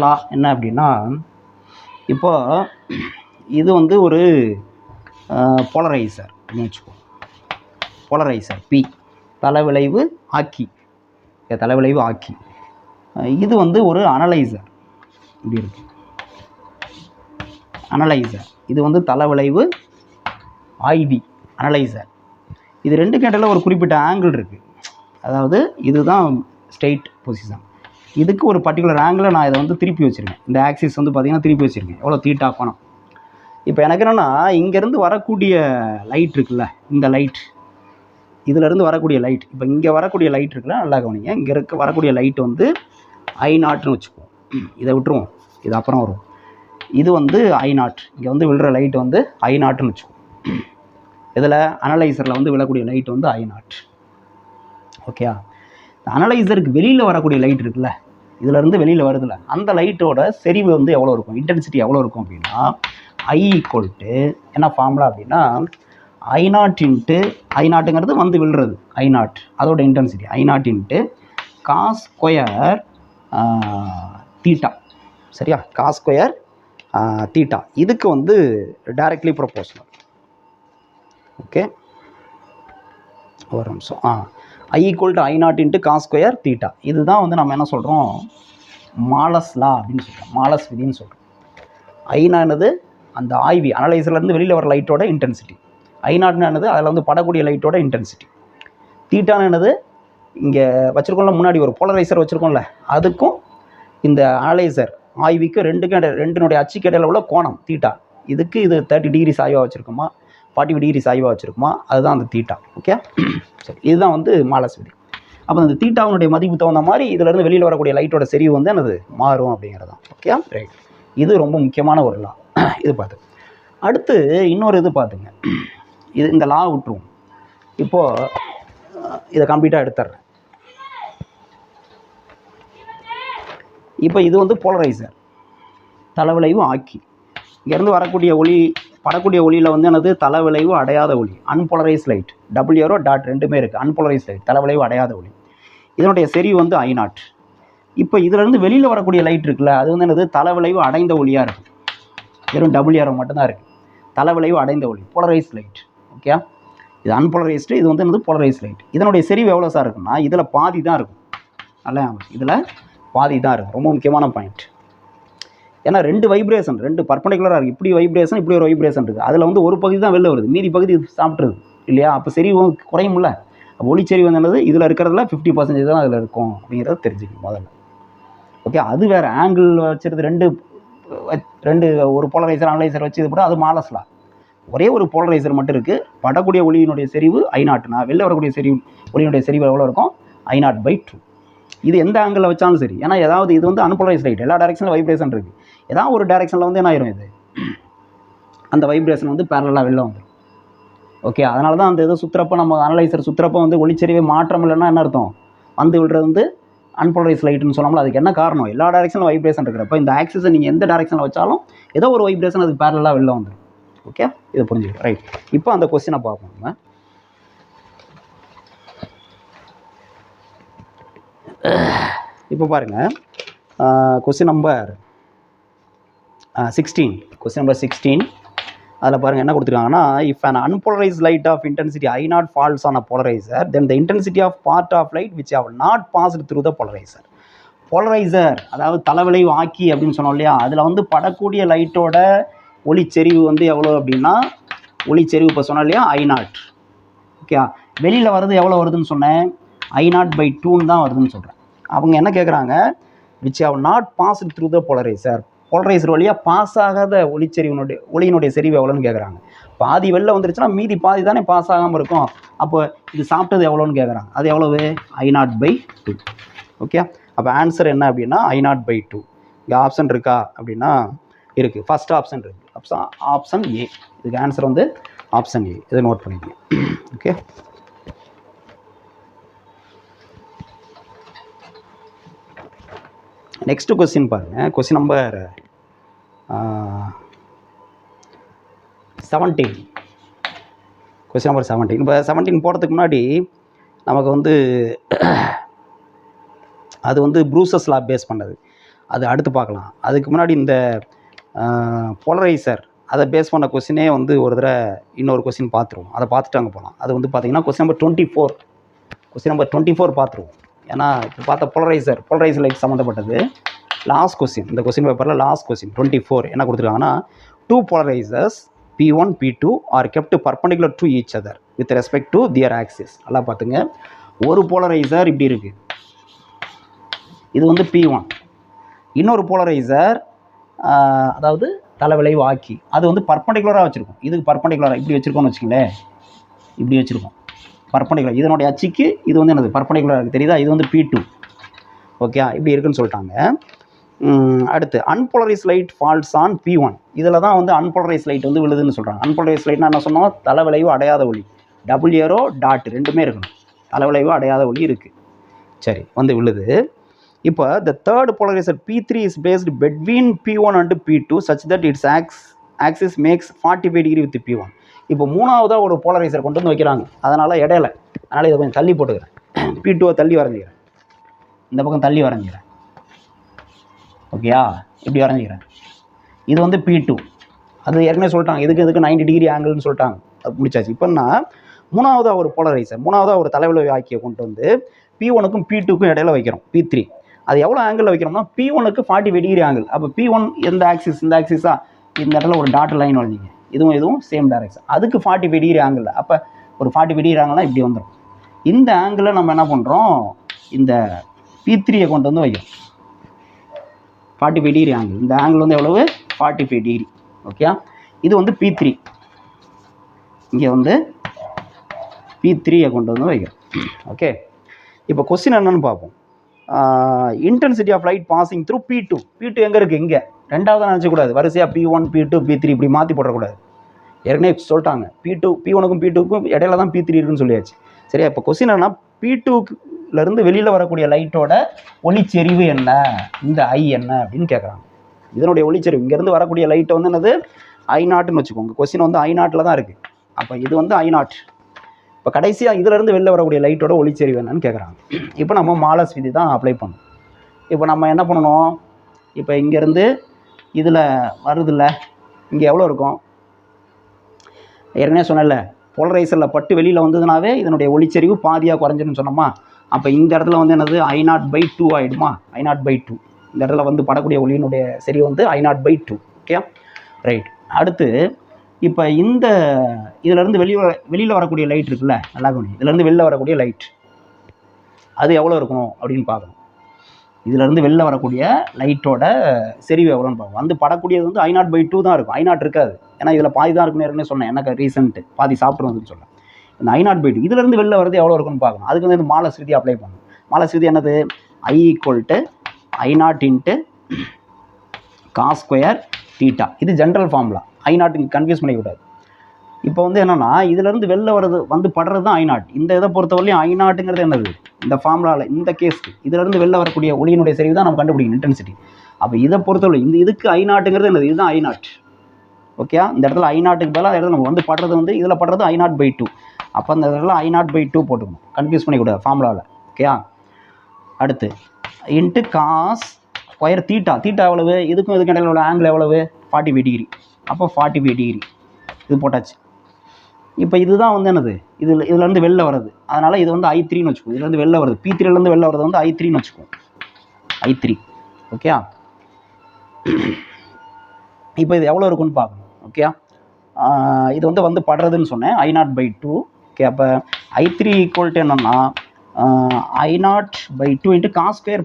லா என்ன அப்படின்னா, இப்போ இது வந்து ஒரு போலரைசர் அப்படின்னு வச்சுக்கோ, போலரைசர் பி, தலைவிளைவு ஆக்கி. இது வந்து ஒரு அனலைசர், இப்படி இருக்கு அனலைசர். இது வந்து தலைவிளைவு ஐவி அனலைசர். இது ரெண்டுக்கும் இடையில ஒரு குறிப்பிட்ட ஆங்கிள் இருக்குது, அதாவது இதுதான் ஸ்ட்ரெயிட் பொசிஷன், இதுக்கு ஒரு பர்டிகுலர் ஆங்கிளில் நான் இதை வந்து திருப்பி வச்சுருக்கேன். இந்த ஆக்சிஸ் வந்து பார்த்திங்கன்னா திருப்பி வச்சுருக்கேன், எவ்வளோ தீட்டா கோணம். இப்போ எனக்கு என்னென்னா, இங்கேருந்து வரக்கூடிய லைட் இருக்குல்ல, இந்த லைட், இதிலேருந்து வரக்கூடிய லைட், இப்போ இங்கே வரக்கூடிய லைட் இருக்குல்ல, நல்லா கவனிங்க. இங்கே வரக்கூடிய லைட் வந்து I0ன்னு வச்சுக்குவோம், இதை விட்டுருவோம், இது அப்புறம் வரும். இது வந்து I0, இங்கே வந்து விழுற லைட் வந்து I0ன்னு வச்சுக்குவோம். இதில் அனலைசரில் வந்து விழக்கூடிய லைட் வந்து I0. ஓகே, அனலைசருக்கு வெளியில் வரக்கூடிய லைட் இருக்குல்ல, இதிலேருந்து வெளியில் வருதுல்ல, அந்த லைட்டோட செறிவு வந்து எவ்வளோ இருக்கும், இன்டென்சிட்டி எவ்வளோ இருக்கும் அப்படின்னா ஐ ஈக்குவல் டு என்ன ஃபார்முலா அப்படின்னா I0 இன்ட்டு I0ங்கிறது வந்து விழுறது I0 அதோட intensity I0 into cos square theta. சரியா? காஸ் ஸ்கொயர் தீட்டா இதுக்கு வந்து டைரக்ட்லி ப்ரொபோஷனல். ஓகே, ஒரு நிமிஷம். I equal to I0 into cos square theta. இதுதான் வந்து நம்ம என்ன சொல்கிறோம், மாலஸ் லா அப்படின்னு சொல்கிறோம், மாலஸ் விதின்னு சொல்கிறோம். ஐனானது அந்த ஆய்வி அனலைசர்லேருந்து வெளியில் வர லைட்டோட இன்டென்சிட்டி, I0னானது அதில் வந்து படக்கூடிய லைட்டோட இன்டென்சிட்டி, தீட்டானது இங்கே வச்சுருக்கோம்ல முன்னாடி ஒரு போலரைசர் வச்சுருக்கோம்ல அதுக்கும் இந்த அனலைசர் ஆய்விக்கு ரெண்டுனுடைய அச்சுக்கு இடையில உள்ள கோணம் தீட்டா. இதுக்கு இது 30 டிகிரி சாய்வாக வச்சுருக்குமா 40 டிகிரி சாய்வாக வச்சுருக்குமா அதுதான் அந்த தீட்டா. ஓகே, சரி, இதுதான் வந்து மாலஸ் விதி. அப்போ அந்த தீட்டாவினுடைய மதிப்பு தகுந்த மாதிரி இதிலேருந்து வெளியில் வரக்கூடிய லைட்டோட செறிவு வந்து என்னது மாறும் அப்படிங்கிறதான். Okay, right. இது ரொம்ப முக்கியமான ஒரு லா. இது பார்த்து அடுத்து இன்னொரு இது பார்த்துங்க. இது இந்த லா விட்டுருவோம். இப்போது இதை கம்ப்ளீட்டாக எடுத்துட்றேன். இப்போ இது வந்து போலரைசர் தலைவிளைவு ஆக்கி இங்கேருந்து வரக்கூடிய ஒளி படக்கூடிய ஒளியில் வந்து என்னது தலைவிளைவு அடையாத ஒளி, unpolarised light, double aero dot ரெண்டுமே இருக்குது. அன்போலரைஸ் லைட் தலைவிளைவு அடையாத ஒளி, இதனுடைய செறிவு வந்து I0. இப்போ இதிலேருந்து வெளியில் வரக்கூடிய லைட் இருக்குல்ல அது வந்து என்னது தலைவிளைவு அடைந்த ஒளியாக இருக்குது. வெறும் டபுள் ஏரோ மட்டும்தான் இருக்குது. தலைவிளைவு அடைந்த ஒளி போலரைஸ் லைட். ஓகே, இது அன்போலரைஸ்டு, இது வந்து என்னது போலரைஸ் லைட். இதனுடைய செறிவு எவ்வளோ சார் இருக்குன்னா இதில் பாதி தான் இருக்கும். நல்லா, இதில் பாதி தான் இருக்கும். ரொம்ப முக்கியமான பாயிண்ட். ஏன்னா ரெண்டு வைப்ரேஷன், ரெண்டு பர்பண்டிகுலராக இருக்குது. இப்படி வைப்ரேஷன், இப்படி ஒரு வைப்ரேஷன் இருக்குது. அதில் வந்து ஒரு பகுதி தான் வெளில வருது, மீதி பகுதி சாப்பிட்ருது இல்லையா? அப்போ செறிவு குறையும்ல. ஒளிச்செறிவு என்னது இதில் இருக்கிறதுல 50% தான் அதில் இருக்கும் அப்படிங்கிறத தெரிஞ்சுக்கணும் முதல்ல. ஓகே, அது வேறு ஆங்கிள் வச்சுருது. ரெண்டு ஒரு போலரைசர் அனலைசர் வச்சு இது கூட அது மாலஸ்லாம். ஒரே ஒரு போலரைசர் மட்டும் இருக்குது. படக்கூடிய ஒளியினுடைய செறிவு I0னா வெளில வரக்கூடிய செறிவு ஒளியினுடைய செறிவு எவ்வளோ இருக்கும் I0/2. இது எந்த ஆங்கிளில் வச்சாலும் சரி. ஏன்னா ஏதாவது இது வந்து அன்போலரைஸ் லைட், எல்லா டைரெக்ஷனில் வைப்ரேஷன் இருக்குது. ஏதாவது ஒரு டைரெக்ஷனில் வந்து என்ன ஆயிரும், இது அந்த வைப்ரேஷன் வந்து பேரலாக வெளில வந்துடும். ஓகே, அதனால தான் அந்த இதை சுற்றுறப்போ நம்ம அனலைசர் சுற்றுறப்போ வந்து ஒளிச்செறிவை மாற்றம் இல்லைன்னா என்ன அர்த்தம், வந்து விடுறது வந்து அன்போலரைஸ் லைட்டுன்னு சொன்னோம்ல. அதுக்கு என்ன காரணம், எல்லா டைரெக்ஷனில் வைப்ரேஷன் இருக்கிறப்ப இந்த ஆக்சிஸை நீங்கள் எந்த டைரெக்ஷனில் வச்சாலும் ஏதோ ஒரு வைப்ரேஷன் அதுக்கு பேரலாக வெளில வந்துடும். ஓகே, இதை புரிஞ்சுக்கலாம். ரைட், இப்போ அந்த கொஸ்டினை பார்ப்போம் நம்ம. இப்போ பாருங்கள், கொஸ்டின் நம்பர் 16. கொஸ்டின் நம்பர் 16 அதில் பாருங்கள் என்ன கொடுத்துருக்காங்கன்னா, if an unpolarized light of intensity I0 falls on a polarizer, then the intensity of part of light which have not passed through the polarizer. Polariser அதாவது தலைவிளைவு ஆக்கி அப்படின்னு சொன்னோம் இல்லையா, அதில் வந்து படக்கூடிய லைட்டோட ஒளிச்செறிவு வந்து எவ்வளோ அப்படின்னா, ஒளிச்செறிவு இப்போ சொன்னோம் இல்லையா I0. ஓகே, வெளியில் வர்றது எவ்வளோ வருதுன்னு சொன்னேன், I0/2 தான் வருதுன்னு சொல்கிறேன். அவங்க என்ன கேட்குறாங்க, which have not passed through the polarizer. Polariser வழியாக பாஸ் ஆகாத ஒளியினுடைய செறிவு எவ்வளோன்னு கேட்குறாங்க. பாதி வெளில வந்துருச்சுன்னா மீதி பாதி தானே பாஸ் ஆகாமல் இருக்கும். அப்போ இது சாப்பிட்டது எவ்வளோன்னு கேட்குறாங்க. அது எவ்வளவு I0/2. ஓகே, அப்போ ஆன்சர் என்ன அப்படின்னா I0/2. இங்கே ஆப்ஷன் இருக்கா அப்படின்னா இருக்குது. ஃபஸ்ட் ஆப்ஷன் இருக்குது, ஆப்ஷன் ஏ. இதுக்கு ஆன்சர் வந்து ஆப்ஷன் ஏ. இதை நோட் பண்ணிக்கணும். ஓகே, நெக்ஸ்ட்டு கொஸ்டின் பாருங்கள். Question number 17. Question number 17. இப்போ 17 போகிறதுக்கு முன்னாடி நமக்கு வந்து அது வந்து ப்ரூசஸ் லா பேஸ் பண்ணது, அது அடுத்து பார்க்கலாம். அதுக்கு முன்னாடி இந்த போலரைசர் அதை பேஸ் பண்ண கொஸ்டினே வந்து ஒரு தடவை இன்னொரு கொஸ்டின் பார்த்துருவோம். அதை பார்த்துட்டு அங்கே போகலாம். அது வந்து பார்த்திங்கன்னா கொஸ்டின் நம்பர் 24. கொஸ்டின் நம்பர் 24 பார்த்துருவோம். ஏன்னா இப்போ பார்த்த போலரைசர் லைட் சம்மந்தப்பட்டது லாஸ்ட் கொஸ்டின். இந்த கொஸ்டின் பேப்பரில் லாஸ்ட் கொஸ்டின் 24 என்ன கொடுத்துருக்காங்கன்னா, 2 polarisers P1 P2 are kept perpendicular to each other with respect to their axis. நல்லா பார்த்துங்க, ஒரு போலரைசர் இப்படி இருக்குது, இது வந்து P1. இன்னொரு போலரைசர் அதாவது தலைவிளைவு ஆக்கி அது வந்து பர்பண்டிகுலராக வச்சுருக்கோம். இதுக்கு பர்பண்டிகுலராக இப்படி வச்சுருக்கோம்னு வச்சுக்கங்களேன், இப்படி வச்சுருக்கோம் பர்பண்டிகுலர். இதனுடைய அச்சுக்கு இது வந்து என்னது பர்பண்டிகுலராக தெரியுதா, இது வந்து P2. ஓகே, இப்படி இருக்குன்னு சொல்லிட்டாங்க. அடுத்து unpolarised light falls on P1. இதில் தான் வந்து அன்போலரைஸ் லைட் வந்து விழுதுன்னு சொல்கிறாங்க. அன்போலரைஸ் லைட்னா என்ன சொன்னோம், தலைவிளைவு அடையாத ஒளி, டபுள் ஏரோ டாட் ரெண்டுமே இருக்கணும். தலைவிளைவு அடையாத ஒளி இருக்குது, சரி, வந்து விழுது. இப்போ the third polarizer P3 is based between P1 and P2 such that it acts axis maths 45 degree with P1. இப்போ மூணாவதாக ஒரு போலரைசர் கொண்டு வந்து வைக்கிறாங்க, அதனால் இடையில, அதனால் இதை கொஞ்சம் தள்ளி போட்டுக்கிறேன். P2 தள்ளி வரைஞ்சிக்கிறேன், இந்த பக்கம் தள்ளி வரைஞ்சிக்கிறேன். ஓகேயா, இப்படி வரைஞ்சிக்கிறேன். இது வந்து P2. அது ஏற்கனவே சொல்லிட்டாங்க, இதுக்கு 90 டிகிரி ஆங்கிள்னு சொல்லிட்டாங்க, அது முடிச்சாச்சு. இப்போன்னா மூணாவதாக ஒரு போலரைசர், மூணாவதாக ஒரு தலைவிளை ஆக்கியை கொண்டு வந்து P1க்கும் P2க்கும் இடையில வைக்கிறோம், P3. அது எவ்வளோ ஆங்கிளில் வைக்கிறோம்னா P1க்கு 45 டிகிரி ஆங்கிள். அப்போ P1 எந்த ஆக்சிஸ், இந்த ஆக்சிஸா, இந்த இடத்துல ஒரு டாட் லைன் வரைஞ்சிங்க, இதுவும் சேம் டைரக்ஷன், அதுக்கு 45 டிகிரி ஆங்கிள். அப்போ ஒரு 45 டிகிரி ஆங்கிள்னா இப்படி வந்துடும். இந்த ஆங்கிளில் நம்ம என்ன பண்ணுறோம், இந்த P3யை கொண்டு வந்து வைக்கிறோம், 45 டிகிரி ஆங்கிள். இந்த ஆங்கிள் வந்து எவ்வளவு, 45 டிகிரி. ஓகே, இது வந்து P3. இங்கே வந்து P3யை கொண்டு வந்து வைக்கிறோம். ஓகே, இப்போ கொஸ்டின் என்னன்னு பார்ப்போம். Intensity of light passing through P2. P2 எங்கே இருக்குது, இங்கே. ரெண்டாவது நினச்சக்கூடாது, வரிசையாக P1 P2 P3 இப்படி மாற்றி போடக்கூடாது. ஏற்கனவே சொல்லிட்டாங்க, P1க்கும் P2க்கும் இடையில தான் P3 இருக்குன்னு சொல்லியாச்சு. சரியா, இப்போ கொஸ்டின் என்னன்னா, P2லேருந்து வெளியில் வரக்கூடிய லைட்டோட ஒளிச்செறிவு என்ன, இந்த I என்ன அப்படின்னு கேட்குறாங்க. இதனுடைய ஒளிச்செறிவு, இங்கேருந்து வரக்கூடிய லைட்டை வந்து என்னது, I0ன்னு வச்சுக்கோங்க. கொஸ்டின் வந்து I0ல் தான் இருக்குது. அப்போ இது வந்து I0. இப்போ கடைசியாக இதிலேருந்து வெளில வரக்கூடிய லைட்டோட ஒளிச்செறிவு என்னன்னு கேட்குறாங்க. இப்போ நம்ம மாலஸ் விதி தான் அப்ளை பண்ணணும். இப்போ நம்ம என்ன பண்ணணும், இப்போ இங்கேருந்து இதில் வருதில்ல, இங்கே எவ்வளோ இருக்கும், ஏற்கனவே சொன்னல, போலரைசரில் பட்டு வெளியில் வந்ததுனாவே இதனுடைய ஒளிச்செறிவு பாதியாக குறைஞ்சின்னு சொன்னோமா. அப்போ இந்த இடத்துல வந்து என்னது, I0/2 ஆகிடுமா, I0/2. இந்த இடத்துல வந்து படக்கூடிய ஒளியினுடைய செறிவு வந்து I0/2. Okay, right. அடுத்து இப்போ இந்த இதிலேருந்து வெளியில் வரக்கூடிய லைட் இருக்குல்ல, நல்லா கவனிங்க, இதிலேருந்து வெளில வரக்கூடிய லைட் அது எவ்வளோ இருக்கணும் அப்படின்னு பார்க்கணும். இதிலேருந்து வெளில வரக்கூடிய லைட்டோட செறிவு எவ்வளோன்னு பார்க்கணும். வந்து படக்கூடியது வந்து I0/2 தான் இருக்கும், I0 இருக்காது. ஏன்னா இதில் பாதி தான் இருக்குன்னு ஏற்கனவே சொன்னேன், எனக்கு ரீசெண்ட்டு பாதி சாப்பிட்டு வந்துன்னு சொன்னேன். இந்த I0/2 இதிலேருந்து வெளில வரது எவ்வளோ இருக்குன்னு பார்க்கணும். அதுக்கு வந்து மாலஸ் விதி அப்ளை பண்ணணும். மாலஸ் விதி என்னது, I = I0 × cos² θ. இது ஜென்ரல் ஃபார்முலா, I0 கன்ஃபியூஸ் பண்ணிக்கூடாது. இப்போ வந்து என்னென்னா, இதிலேருந்து வெளில வரது வந்து படுறது தான் I0. இந்த இதை பொறுத்தவரையும் I0ங்கிறது என்னது, இந்த ஃபார்முலாவில் இந்த கேஸ்க்கு இதிலேருந்து வெளில வரக்கூடிய ஒளியினுடைய செறிவு தான் நம்ம கண்டுபிடிக்கணும், இன்டென்சிட்டி. அப்போ இதை பொறுத்தவரை இந்த இதுக்கு I0ங்கிறது என்னது, இதுதான் I0. ஓகே, இந்த இடத்துல I0க்கு பதிலாக இடத்துல நம்ம வந்து படுறது வந்து இதில் படுறது I0/2. அப்போ அந்த இடத்துல I0/2 போட்டுக்கணும், கன்ஃபியூஸ் பண்ணிக்கூடாது ஃபார்முலாவில். ஓகே, அடுத்து இன்ட்டு cos² θ. θ எவ்வளவு, இதுக்கும் இதுக்கு இடையில உள்ள ஆங்கிள் எவ்வளவு, 45 டிகிரி. அப்போ 45 டிகிரி இது போட்டாச்சு. இப்போ இதுதான் வந்து என்னது, இதுலேருந்து வெளில வருது, அதனால் இது வந்து I3ன்னு வச்சுக்கோம். இதுலேருந்து வெளில வருது, P3லேருந்து வெளில வரது வந்து I3ன்னு வச்சுக்கோம், I3. ஓகே, இப்போ இது எவ்வளோ இருக்குன்னு பார்க்கணும். ஓகே, இது வந்து படுறதுன்னு சொன்னேன், I0/2. ஓகே, அப்போ I3 = என்னென்னா I0/2 × cos²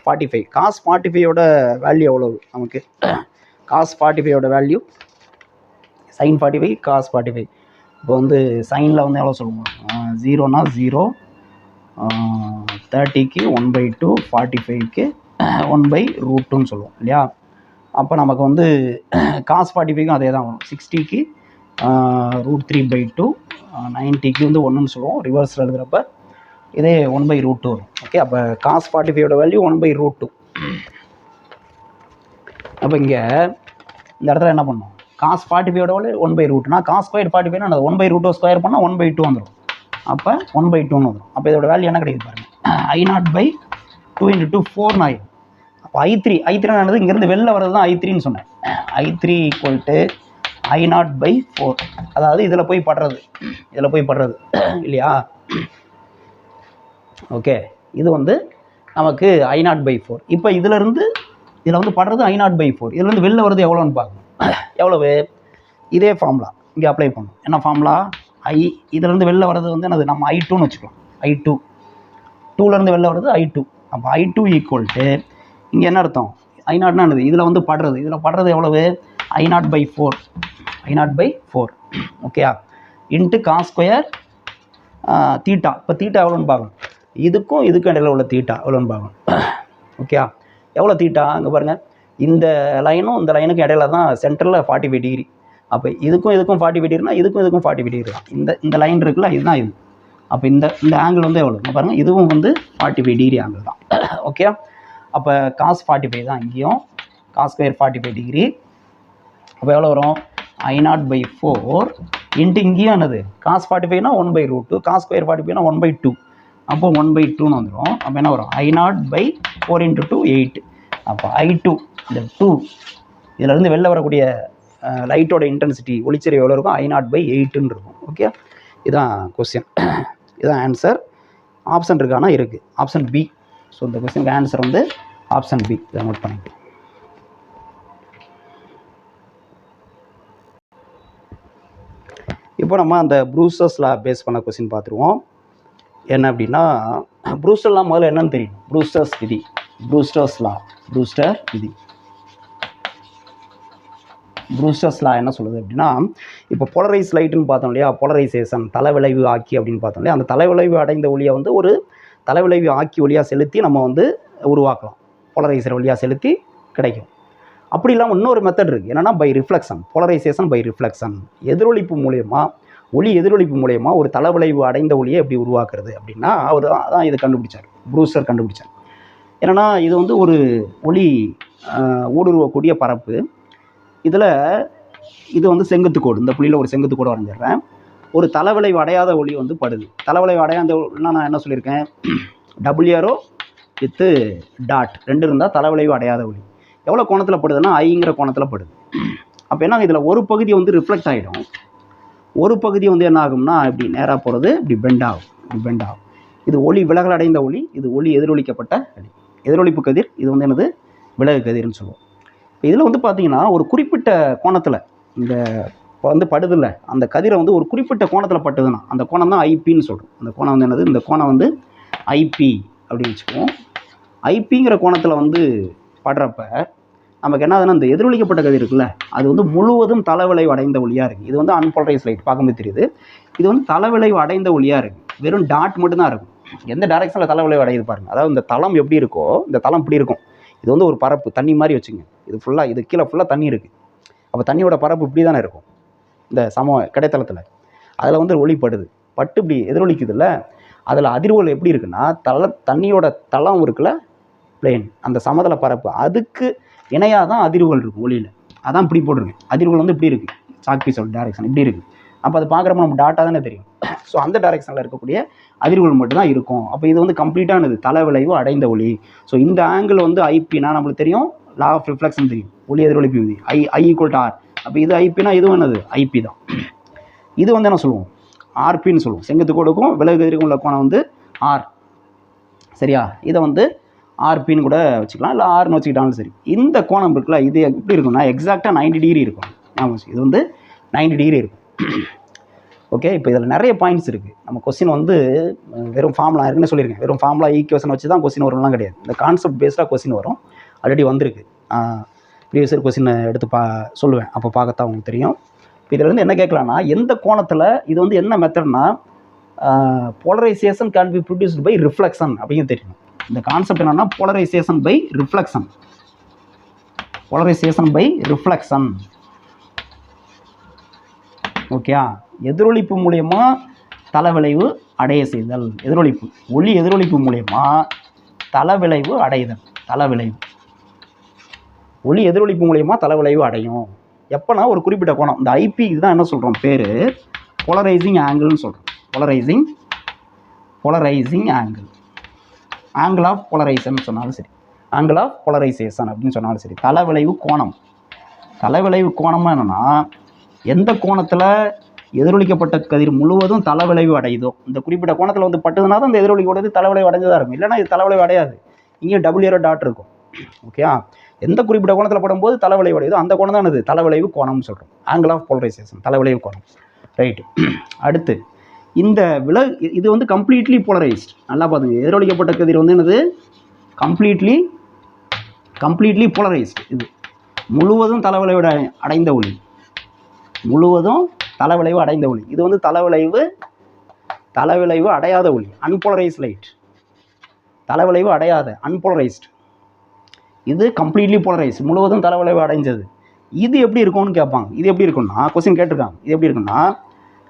45. cos 45யோட வேல்யூ எவ்வளவு நமக்கு, cos 45யோட வேல்யூ sin 45 cos 45. இப்போ வந்து சைனில் வந்து எவ்வளோ சொல்லுவோம், 0னா 0, 30க்கு 1/2, 45க்கு 1/√2ன்னு சொல்லுவோம் இல்லையா. அப்போ நமக்கு வந்து cos 45க்கும் அதே தான் வரும், 60க்கு √3/2, 90க்கு வந்து 1ன்னு சொல்லுவோம். ரிவர்ஸில் எழுதுகிறப்ப இதே 1/√2 வரும். ஓகே, அப்போ cos 45யோட வேல்யூ 1/√2. அப்போ இங்கே இந்த இடத்துல என்ன பண்ணோம், cos 45யோட வேல்யூ 1/√2னா cos² 45னா அந்த 1/√2 ஸ்கொயர் பண்ணால் 1/2 வந்துடும். அப்போ 1/2ன்னு வந்துடும். அப்போ இதோட வேல்யூ என்ன கிடைக்குது பாருங்கள், I0/2 × 2 4 ஆயிடும். அப்போ I3 என்னது, இங்கேருந்து வெளில வர்றது தான் I3ன்னு சொன்னேன். I3 = I0/4. அதாவது இதில் போய் படுறது இல்லையா. ஓகே, இது வந்து நமக்கு I0/4. இப்போ இதில் வந்து படுறது I0/4. இதுலேருந்து வெளில வருது எவ்வளோன்னு பார்க்கணும். எவ்வளவு, இதே ஃபார்முலா இங்கே அப்ளை பண்ணணும். என்ன ஃபார்முலா, இதிலேருந்து வெளில வர்றது வந்து என்னது, நம்ம I2ன்னு வச்சுக்கலாம். I2 2லேருந்து வெளில வர்றது I2. அப்போ I2 = இங்கே என்ன அர்த்தம், I0னா என்னது, இதில் வந்து படுறது எவ்வளவு, I0/4. ஓகேயா, இன்ட்டு cos² θ. இப்போ θ எவ்வளோன்னு பார்க்கணும், இதுக்கும் இடையில உள்ள θ எவ்வளோன்னு பார்க்கணும். ஓகே, எவ்வளோ θ, அங்கே பாருங்கள், இந்த லைனும் இந்த லைனுக்கும் இடையில தான் சென்டரில் 45 டிகிரி. அப்போ இதுக்கும் 45 டிகிரினா இதுக்கும் 45 டிகிரி தான். இந்த லைன் இருக்குல்ல, இதுதான் இது. அப்போ இந்த ஆங்கிள் வந்து எவ்வளோ பாருங்கள், இதுவும் வந்து 45 டிகிரி ஆங்கிள் தான். ஓகே, அப்போ cos 45 தான் இங்கேயும், cos² 45 டிகிரி. அப்போ எவ்வளோ வரும்? I0/4 இன்ட்டு இங்கேயும் என்னது cos 45னா 1/√2, cos ஸ்கொயர் 45னா 1/2. அப்போ 1/2ன்னு வந்துடும். அப்போ என்ன வரும்? I0/4 × 2 8. அப்போ I2 இந்த 2 இதிலேருந்து வெளில வரக்கூடிய லைட்டோட இன்டென்சிட்டி ஒளிச்செறிவு எவ்வளோ இருக்கும்? I0/8ன்னு இருக்கும். ஓகே, இதுதான் கொஸ்டின், இதுதான் ஆன்சர். ஆப்ஷன் இருக்கானா? இருக்குது, ஆப்ஷன் பி. ஸோ இந்த கொஸ்டினுக்கு ஆன்சர் வந்து ஆப்ஷன் பி. இதை நோட் பண்ணிக்கலாம். இப்போ நம்ம அந்த ப்ரூஸ்டர்ஸ் லா பேஸ் பண்ண கொஸ்டின் பார்த்துருவோம். என்ன அப்படின்னா, ப்ரூஸ்டர் லா முதல்ல என்னன்னு தெரியும்? ப்ரூஸ்டர்ஸ் விதி, ப்ரூஸ்டர்ஸ் லா, ப்ரூஸ்டர் விதி. ப்ரூஸ்டர்ஸ் லா என்ன சொல்லுது அப்படின்னா, இப்போ போலரைஸ் லைட்டுன்னு பார்த்தோம் இல்லையா, போலரைசேஷன் தலைவிளைவு ஆக்கி அப்படின்னு பார்த்தோம் இல்லையா, அந்த தலைவிளைவு அடைந்த ஒளியை வந்து ஒரு தலைவிளைவு ஆக்கி ஒளியாக செலுத்தி நம்ம வந்து உருவாக்கலாம். போலரைசர் வழியாக செலுத்தி கிடைக்கும். அப்படி இல்லாமல் இன்னொரு மெத்தட் இருக்குது, என்னென்னா by reflection, polarisation by reflection. எதிரொலிப்பு மூலயமா, ஒளி எதிரொலிப்பு மூலயமா ஒரு தலைவிளைவு அடைந்த ஒளியை எப்படி உருவாக்குறது அப்படின்னா, அவர் தான் இதை கண்டுபிடிச்சார், ப்ரூஸ்டர் கண்டுபிடிச்சார். என்னென்னா இது வந்து ஒரு ஒளி ஊடுருவக்கூடிய பரப்பு. இதில் இது வந்து செங்குத்துக்கோடு, இந்த புள்ளியில் ஒரு செங்குத்துக்கோடு வரைஞ்சிடுறேன். ஒரு தலைவிளைவு அடையாத ஒளி வந்து படுது. தலைவிளைவு அடையாத ஒளினா நான் என்ன சொல்லியிருக்கேன்? டபுள் ஏரோ வித்து டாட் 2 இருந்தால் தலைவிளைவு அடையாத ஒளி. எவ்வளோ கோணத்தில் படுதுன்னா ஐங்கிற கோணத்தில் படுது. அப்போ என்ன, இதில் ஒரு பகுதி வந்து ரிஃப்ளெக்ட் ஆகிடும், ஒரு பகுதி வந்து என்ன ஆகும்னா இப்படி நேராக போகிறது, இப்படி பெண்ட் ஆகும், இப்படி பெண்ட் ஆகும். இது ஒளி விலகல் அடைந்த ஒளி, இது ஒளி எதிரொலிக்கப்பட்ட ஒளி. எதிரொலிப்பு கதிர், இது வந்து என்னது? விலகு கதிர்னு சொல்லுவோம். இதில் வந்து பார்த்தீங்கன்னா ஒரு குறிப்பிட்ட கோணத்தில் இந்த வந்து படுதில்ல, அந்த கதிரை வந்து ஒரு குறிப்பிட்ட கோணத்தில் பட்டுதுன்னா அந்த கோணம் தான் ஐபின்னு சொல்கிறோம். அந்த கோணம் வந்து என்னது? இந்த கோணம் வந்து ஐபி அப்படின்னு வச்சுக்குவோம். ஐபிங்கிற கோணத்தில் வந்து படுறப்ப நமக்கு என்ன ஆகுதுன்னா, இந்த எதிரொலிக்கப்பட்ட கதிர் இருக்குல்ல, அது வந்து முழுவதும் தலைவிளைவு அடைந்த ஒளியாக இருக்குது. இது வந்து அன்போலரைஸ் லைட் பார்க்கும்போது தெரியுது. இது வந்து தலைவிளைவு அடைந்த ஒளியாக இருக்குது. வெறும் டாட் மட்டும்தான் இருக்கும். எந்த டைரெக்ஷனில் தலைவிளைவு அடையுது பாருங்கள். அதாவது இந்த தளம் எப்படி இருக்கோ, இந்த தளம் இப்படி இருக்கும். இது வந்து ஒரு பரப்பு, தண்ணி மாதிரி வச்சுங்க. இது ஃபுல்லாக, இது கீழே ஃபுல்லாக தண்ணி இருக்குது. அப்போ தண்ணியோட பரப்பு இப்படி தானே இருக்கும், இந்த கிடைத்தளத்தில். அதில் வந்து ஒளிப்படுது, பட்டு இப்படி எதிரொலிக்குதுல்ல. அதில் அதிர்வுகள் எப்படி இருக்குன்னா, தண்ணியோட தளம் இருக்குல்ல, பிளேன், அந்த சமதள பரப்பு, அதுக்கு இணையாக தான் அதிர்வுகள் இருக்கும் ஒளியில். அதான் இப்படி போட்டிருக்கேன். அதிர்வுகள் வந்து இப்படி இருக்குது, சாக் பீஸோட டேரெக்ஷன் இப்படி இருக்குது. அப்போ அது பார்க்குறப்ப நம்ம டாட்டாக தானே தெரியும். ஸோ அந்த டைரெக்ஷனில் இருக்கக்கூடிய அதிர்வுகள் மட்டும்தான் இருக்கும். அப்போ இது வந்து கம்ப்ளீட்டானது தலைவிளைவு அடைந்த ஒளி. ஸோ இந்த ஆங்கிள் வந்து ஐபினா நம்மளுக்கு தெரியும், லா ஆஃப் ரிஃப்ளெக்ஷன் தெரியும், ஒளி எதிரொலிப்பு விதி, I = R. அப்போ இது ஐபினா இதுவும் என்னது? ஐபி தான். இது வந்து என்ன சொல்லுவோம்? ஆர்பின்னு சொல்லுவோம். செங்குத்துக்கோடுக்கும் விலகு கதிருக்கும் உள்ள கோணம் வந்து ஆர். சரியா? இதை வந்து ஆர்பின்னு கூட வச்சுக்கலாம், இல்லை ஆர்னு வச்சுக்கிட்டாலும் சரி. இந்த கோணம் இருக்குல்ல, இது எப்படி இருக்கும்னா எக்ஸாக்டாக 90 டிகிரி இருக்கும். இது வந்து 90 டிகிரி இருக்கும். ஓகே, இப்போ இதில் நிறைய பாயிண்ட்ஸ் இருக்குது. நம்ம கொஸ்டின் வந்து வெறும் ஃபார்முலா இருக்குன்னு சொல்லியிருக்கேன். வெறும் ஃபார்முலா ஈக்குவேஷன் வச்சு தான் கொஸ்டின் வரும்லாம் கிடையாது. இந்த கான்செப்ட் பேஸ்டாக கொஸ்டின் வரும். ஆல்ரெடி வந்திருக்கு. ப்ரீவியஸ் இயர் கொஸ்டின் எடுத்து சொல்லுவேன், அப்போ பார்க்கத்தான் உங்களுக்கு தெரியும். இதில் வந்து என்ன கேட்கலான்னா, எந்த கோணத்தில் இது வந்து என்ன மெத்தட்னா, polarisation can be produced by reflection அப்படின்னு தெரியும். இந்த கான்செப்ட் என்னென்னா polarisation by reflection, polarisation by reflection. Okay, எதிரொலிப்பு மூலயமா தலைவிளைவு அடைய செய்தல். எதிரொலிப்பு, ஒளி எதிரொலிப்பு மூலயமா தலைவிளைவு அடைதல். தலைவிளைவு, ஒளி எதிரொலிப்பு மூலயமா தலைவிளைவு அடையும். எப்போனா ஒரு குறிப்பிட்ட கோணம். இந்த ஐபி இதுதான் என்ன சொல்கிறோம், பேர் போலரைசிங் ஆங்கிள்னு சொல்கிறோம். Polarising angle, angle of polarisation சொன்னாலும் சரி, ஆங்கிள் ஆஃப் போலரைசேஷன் அப்படின்னு சொன்னாலும் சரி. தலைவிளைவு கோணம், தலைவிளைவு கோணமாக என்னென்னா, எந்த கோணத்தில் எதிரொலிக்கப்பட்ட கதிர் முழுவதும் தலைவிளைவு அடையுதோ, இந்த குறிப்பிட்ட கோணத்தில் வந்து பட்டதுனா தான் இந்த எதிரொலிக்கோடது தலைவிளைவு அடைஞ்சதாக இருக்கும். இல்லைனா இது தலைவிளைவு அடையாது. இங்கேயும் டபுள் ஏரோ டாட் இருக்கும். ஓகே, எந்த குறிப்பிட்ட கோணத்தில் படும்போது தலைவிளைவு அடையுதோ அந்த கோணம் தான் இது தலைவிளைவு கோணம்னு சொல்கிறோம். ஆங்கிள் ஆஃப் போலரைசேஷன், தலைவிளைவு கோணம். ரைட்டு. அடுத்து இந்த இது வந்து கம்ப்ளீட்லி போலரைஸ்ட். நல்லா பார்த்துங்க, எதிரொலிக்கப்பட்ட கதிர் வந்து என்னது? Completely polarised. இது முழுவதும் தலைவிளைவு அடைந்த ஒளி, முழுவதும் தலைவிளைவு அடைந்த ஒளி. இது வந்து தலைவிளைவு அடையாத ஒளி, அன்போலரைஸ்ட் லைட். தலைவிளைவு அடையாத அன்போலரைஸ்ட். இது கம்ப்ளீட்லி போலரைஸ்ட், முழுவதும் தலைவிளைவு அடைஞ்சது. இது எப்படி இருக்கும்னு கேட்பாங்க. இது எப்படி இருக்கும்னா, கொஸ்டின் கேட்டிருக்காங்க. இது எப்படி இருக்குன்னா,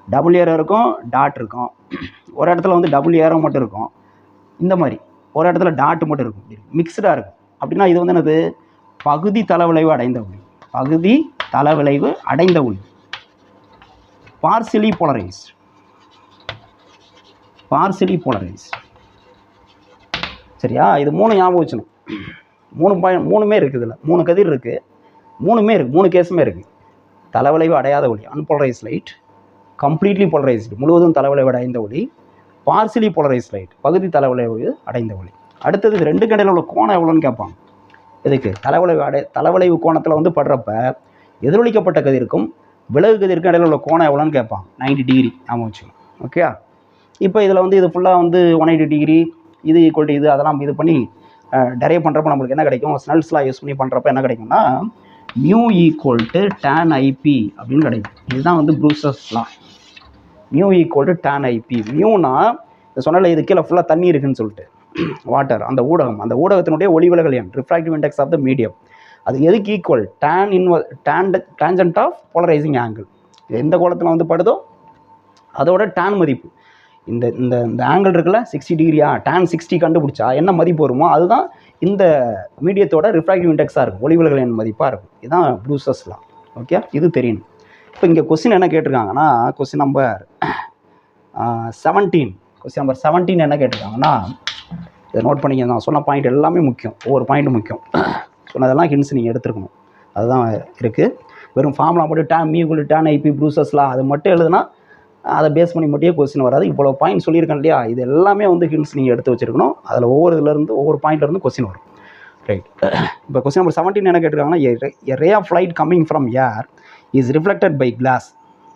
டபுள் ஏரோ இருக்கும், டாட் இருக்கும். ஒரு இடத்துல வந்து டபுள் ஏரோ மட்டும் இருக்கும், இந்த மாதிரி ஒரு இடத்துல டாட் மட்டும் இருக்கும், மிக்சடாக இருக்கும். அப்படின்னா இது வந்து என்னது? பகுதி தலைவிளைவு அடைந்த ஒளி, பகுதி தலைவிளைவு அடைந்த ஒளி. Partially polarised. Partially polarised. சரியா? இது 3 ஞாபகம் வச்சுக்கணும். 3மே இருக்குது. இதில் 3 கதிர் இருக்குது. 3 கேஸுமே இருக்குது. தலைவிளைவு அடையாத ஒளி அன்போலரைஸ் லைட், கம்ப்ளீட்லி போலரைஸ்டு முழுவதும் தலைவிளைவு அடைந்த ஒளி, பார்சியலி போலரைஸ் லைட் பகுதி தலைவிளைவு அடைந்த ஒளி. அடுத்தது இது 2 கடையில் உள்ள கோணம் எவ்வளோன்னு கேட்பாங்க. இதுக்கு தலைவிளைவு கோணத்தில் வந்து படுறப்ப எதிரொலிக்கப்பட்ட கதிருக்கும் விலகு கதிருக்கும் இடையில் உள்ள கோணம் எவ்வளோன்னு கேட்பாங்க. 90 டிகிரி ஆமாம் வச்சுக்கணும். ஓகே. இப்போ இதில் வந்து இது ஃபுல்லாக வந்து 180 டிகிரி இது ஈக்குவல் டு இது அதெல்லாம் இது பண்ணி டெரைவ் பண்ணுறப்ப நம்மளுக்கு என்ன கிடைக்கும்? ஸ்னெல்ஸ்லாம் யூஸ் பண்ணி பண்ணுறப்ப என்ன கிடைக்கும்னா mu equal to tan IP அப்படின்னு கிடைக்கும். இதுதான் வந்து Brewster's law. Mu equal to tan IP. மியூனா இது சொன்னால இது கீழே ஃபுல்லாக தண்ணி இருக்குன்னு சொல்லிட்டு வாட்டர், அந்த ஊடகம், அந்த ஊடகத்தினுடைய ஒளிவிலகல் எண் refractive index of the medium. அது எதுக்கு equal? Tangent of polarising angle. எந்த கோணத்தில் வந்து படுதோ அதோட டேன் மதிப்பு. இந்த இந்த இந்த ஆங்கிள் இருக்குல்ல 60 டிகிரியா, டேன் 60 கண்டுபிடிச்சா என்ன மதிப்பு வருமோ அதுதான் இந்த மீடியத்தோட ரிஃப்ராக்டிவ் இண்டெக்ஸாக இருக்கும், ஒளிவிலகல் எண் மதிப்பாக இருக்கும். இதுதான் ப்ரூசஸ் லா. ஓகே, இது தெரியணும். இப்போ இங்கே கொஸ்டின் என்ன கேட்டிருக்காங்கன்னா கொஸ்டின் நம்பர் 17. கொஸ்டின் நம்பர் 17 என்ன கேட்டிருக்காங்கன்னா இதை நோட் பண்ணிக்க. நான் சொன்ன பாயிண்ட் எல்லாமே முக்கியம், ஒவ்வொரு பாயிண்ட்டும் முக்கியம். சொன்னதெல்லாம் ஹிண்ட்ஸ் நீங்கள் எடுத்துருக்கணும். அதுதான் இருக்குது. வெறும் ஃபார்முலா மட்டும் tan ஐபி ப்ரூசஸ் லா அது மட்டும் எழுதுனா அதை பேஸ் பண்ணி மட்டும் கொஸ்டின் வராது. இவ்வளோ பாயிண்ட் சொல்லியிருக்கேன் இல்லையா, இது எல்லாமே வந்து ஹிண்ட்ஸ் நீங்கள் எடுத்து வச்சுருக்கணும். அதில் ஒவ்வொரு பாயிண்ட்லேருந்து கொஸ்டின் வரும். ரைட். இப்போ கொஸ்டின் நம்பர் 17 என்ன கேட்டிருக்காங்கன்னா a ray of light coming from air is reflected by glass.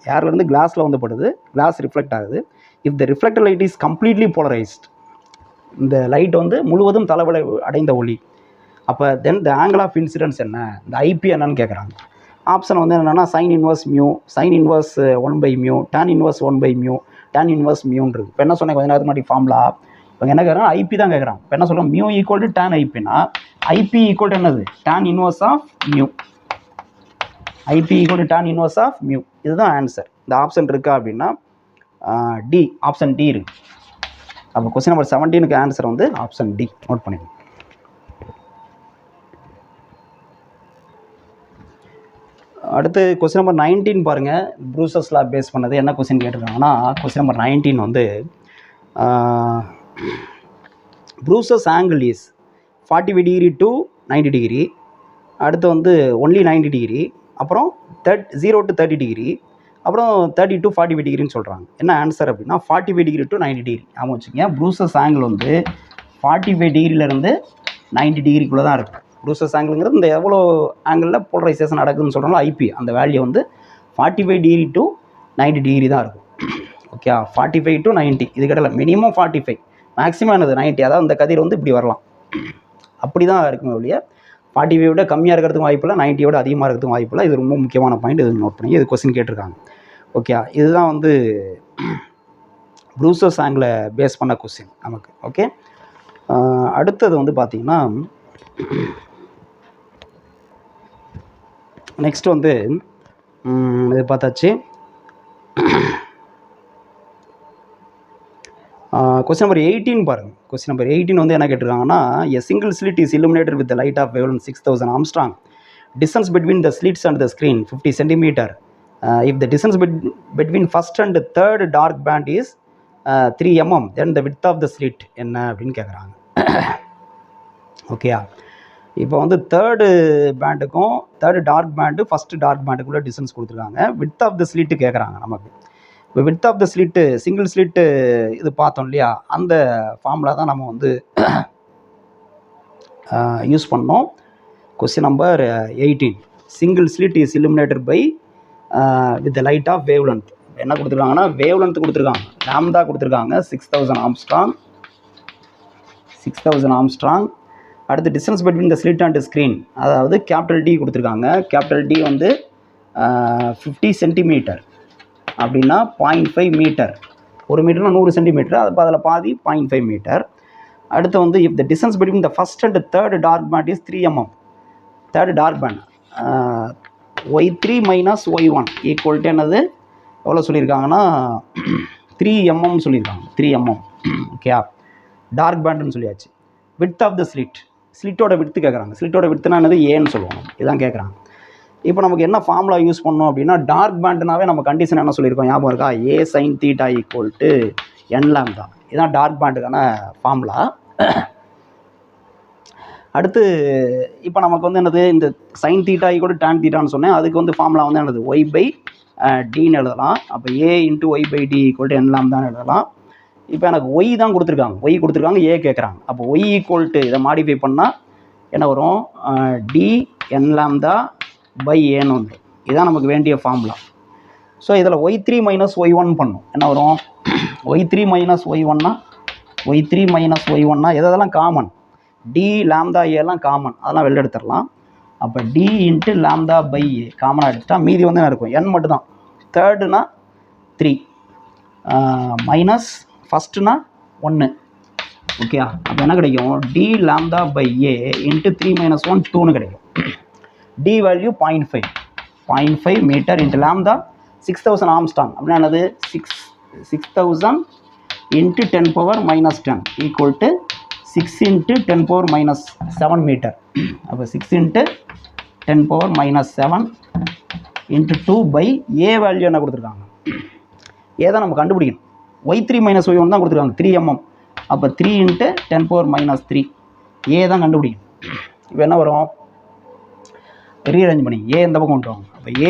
ஏர்லேருந்து கிளாஸில் வந்து படுது, கிளாஸ் ரிஃப்ளெக்ட் ஆகுது. If the reflected light is completely polarised, இந்த லைட் வந்து முழுவதும் தலைவிளைவு அடைந்த ஒளி. அப்போ then the angle of incidence என்ன, இந்த ஐபி என்னன்னு கேட்குறாங்க. ஆப்ஷன் வந்து என்னென்னா sin inverse mu, sin inverse 1/μ, tan inverse 1/μ, tan inverse மியூன்றது. இப்போ என்ன சொன்னேன் கொஞ்ச நேரத்துக்கு முன்னாடி ஃபார்முலா. இப்போ என்ன கேட்குறாங்க? ஐபி தான் கேட்குறாங்க. இப்போ என்ன சொல்கிறோம்? மியூ ஈக்குவல் டு tan ஐபினா ஐபி ஈக்குவல் டு என்னது? tan inverse of mu. IP equal to tan inverse of mu. இதுதான் ஆன்சர். இந்த ஆப்ஷன் இருக்கா அப்படின்னா டி, ஆப்ஷன் டி இருக்கு. அப்போ கொஸ்டின் நம்பர் 17க்கு ஆன்சர் வந்து ஆப்ஷன் டி. நோட் பண்ணிக்கணும். அடுத்து கொஸ்டின் நம்பர் 19 பாருங்கள். ப்ரூசஸ் லா பேஸ் பண்ணது என்ன கொஸ்டின் கேட்டிருக்காங்கன்னா கொஸ்டின் நம்பர் 19 வந்து bruises angle is 45 degree to 90 degree. அடுத்து வந்து ஒன்லி 90 டிகிரி, அப்புறம் 0 to 30 டிகிரி, அப்புறம் 30 to 45 டிகிரின்னு சொல்கிறாங்க. என்ன ஆன்சர் அப்படின்னா 45 டிகிரி டு 90 டிகிரி. ஆமாம் வச்சுக்கோங்க. ப்ரூசஸ் ஆங்கிள் வந்து 45 டிகிரிலேருந்து 90 டிகிரிக்குள்ளே தான் இருக்குது. ப்ரூசஸ் ஆங்கிள்ங்கிறது இந்த எவ்வளோ ஆங்கிளில் போலரைசேஷன் நடக்குதுன்னு சொல்கிறாங்களோ ஐபி, அந்த வேல்யூ வந்து 45 டிகிரி டு 90 டிகிரி தான் இருக்கும். ஓகே, 45 to 90 இது கிடையாது. மினிமம் 45, மேக்ஸிமம் என்னது 90. அதாவது இந்த கதிர் வந்து இப்படி வரலாம், அப்படி தான் இருக்குமே ஒழிய 45 விட கம்மியாக இருக்கிறதுக்கும் வாய்ப்பு இல்லை, 90 விட அதிகமாக இருக்கிறதுக்கும் வாய்ப்பு இல்லை. இது ரொம்ப முக்கியமான பாயிண்ட், இது நோட் பண்ணி. இது கொஸ்டின் கேட்டிருக்காங்க. ஓகே, இதுதான் வந்து ப்ரூசஸ் ஆங்கிளை பேஸ் பண்ண கொஸ்டின் நமக்கு. ஓகே, அடுத்தது வந்து பார்த்திங்கன்னா நெக்ஸ்ட் வந்து இது பார்த்தாச்சு. கொஸ்டின் நம்பர் 18 பாருங்கள். கொஸ்டின் நம்பர் 18 வந்து என்ன கேட்டிருக்காங்கன்னா a single slit is illuminated with the light of wavelength 6000 Armstrong. Distance between the slits and the screen 50 centimeter. If the distance between first and third dark band is 3 mm, then the width of the slit என்ன அப்படின்னு கேட்குறாங்க. ஓகேயா, இப்போ வந்து third dark band first dark பேண்டுக்குள்ளே distance கொடுத்துருக்காங்க. Width of the slit கேட்குறாங்க நமக்கு. இப்போ width of the slit single slit இது பார்த்தோம் இல்லையா, அந்த ஃபார்முலா தான் நம்ம வந்து யூஸ் பண்ணோம். Question number 18. Single slit is illuminated by with the light of wavelength. என்ன கொடுத்துருக்காங்கன்னா வேவ் லென்த் கொடுத்துருக்காங்க, லாம்டா கொடுத்துருக்காங்க 6000 ஆம்ஸ்ட்ராங். அடுத்து distance between the slit and screen, அதாவது கேபிட்டல் டி கொடுத்துருக்காங்க. கேபிட்டல் டி வந்து 50 சென்டிமீட்டர் அப்படின்னா 0.5 மீட்டர். 1 மீட்டர்னா 100 சென்டிமீட்டர், அது அதில் பாதி 0.5 மீட்டர். அடுத்து வந்து if the distance between the first and third dark band is 3 mm. Third dark band y3 minus y1 equal to என்னது எவ்வளோ சொல்லியிருக்காங்கன்னா 3 mm சொல்லியிருக்காங்க. 3 mm. ஓகே, டார்க் பேண்டுன்னு சொல்லியாச்சு. விட்த் ஆஃப் த ஸ்லிட்டோட விட்த்து கேட்குறாங்க. ஸ்லிட்டோட விட்த்துனா என்னது ஏன்னு சொல்லுவாங்க, இதுதான் கேட்குறாங்க. இப்போ நமக்கு என்ன ஃபார்முலா யூஸ் பண்ணோம் அப்படின்னா, டார்க் பேண்ட்னாவே நம்ம கண்டிஷன் என்ன சொல்லியிருக்கோம் ஞாபகம் இருக்கா? A sin theta equal to n lambda. இதுதான் டார்க் பேண்டுக்கான ஃபார்முலா. அடுத்து இப்போ நமக்கு வந்து என்னது, இந்த sin theta equal to tan thetaன்னு சொன்னேன். அதுக்கு வந்து ஃபார்முலா வந்து என்னது, y பை டின்னு எழுதலாம். அப்போ a into Y by D equal to n lambdaன்னு எழுதலாம். இப்போ எனக்கு y தான் கொடுத்துருக்காங்க, a கேட்குறாங்க. அப்போ y ஈக்குவல் டு இதை மாடிஃபை பண்ணால் என்ன வரும், டி n lambda பை ஏன்னு வந்துடும். இதுதான் நமக்கு வேண்டிய ஃபார்முலா. ஸோ இதில் y3 மைனஸ் y1 பண்ணும். என்ன வரும், y3 மைனஸ் y1னா y3 மைனஸ் y1னா எதெல்லாம் காமன், டி லாம்தா ஏலாம் காமன், அதெல்லாம் வெளில எடுத்துடலாம். அப்போ டி இன்ட்டு லாம்தா பை ஏ காமனாக எடுத்துட்டா மீதி வந்து என்ன இருக்கும், n மட்டும் தான். தேர்டுனா 3 மைனஸ் ஃபஸ்ட்டுனா 1. ஓகே, அப்போ என்ன கிடைக்கும், D lambda by A into 3 minus 1 2ன்னு கிடைக்கும். D value 0.5 metre into lambda 6000 angstrom. அப்படின்னா என்னது, 6000 into 10 power minus 10 equal to 6 into 10 power minus 7 metre. அப்போ 6 into 10 power minus 7 into 2 by A value என்ன கொடுத்துருக்காங்க, ஏ தான் நம்ம கண்டுபிடிக்கணும். y3 மைனஸ் y1 தான் கொடுத்துருக்காங்க 3 mm. அப்போ 3 இன்ட்டு 10 பவர் மைனஸ் 3 ஏ தான் கண்டுபிடிக்கணும். இப்போ என்ன வரும், ரீஅரேஞ்ச் பண்ணி ஏ இந்த பக்கம் கொண்டு வாங்க. அப்போ ஏ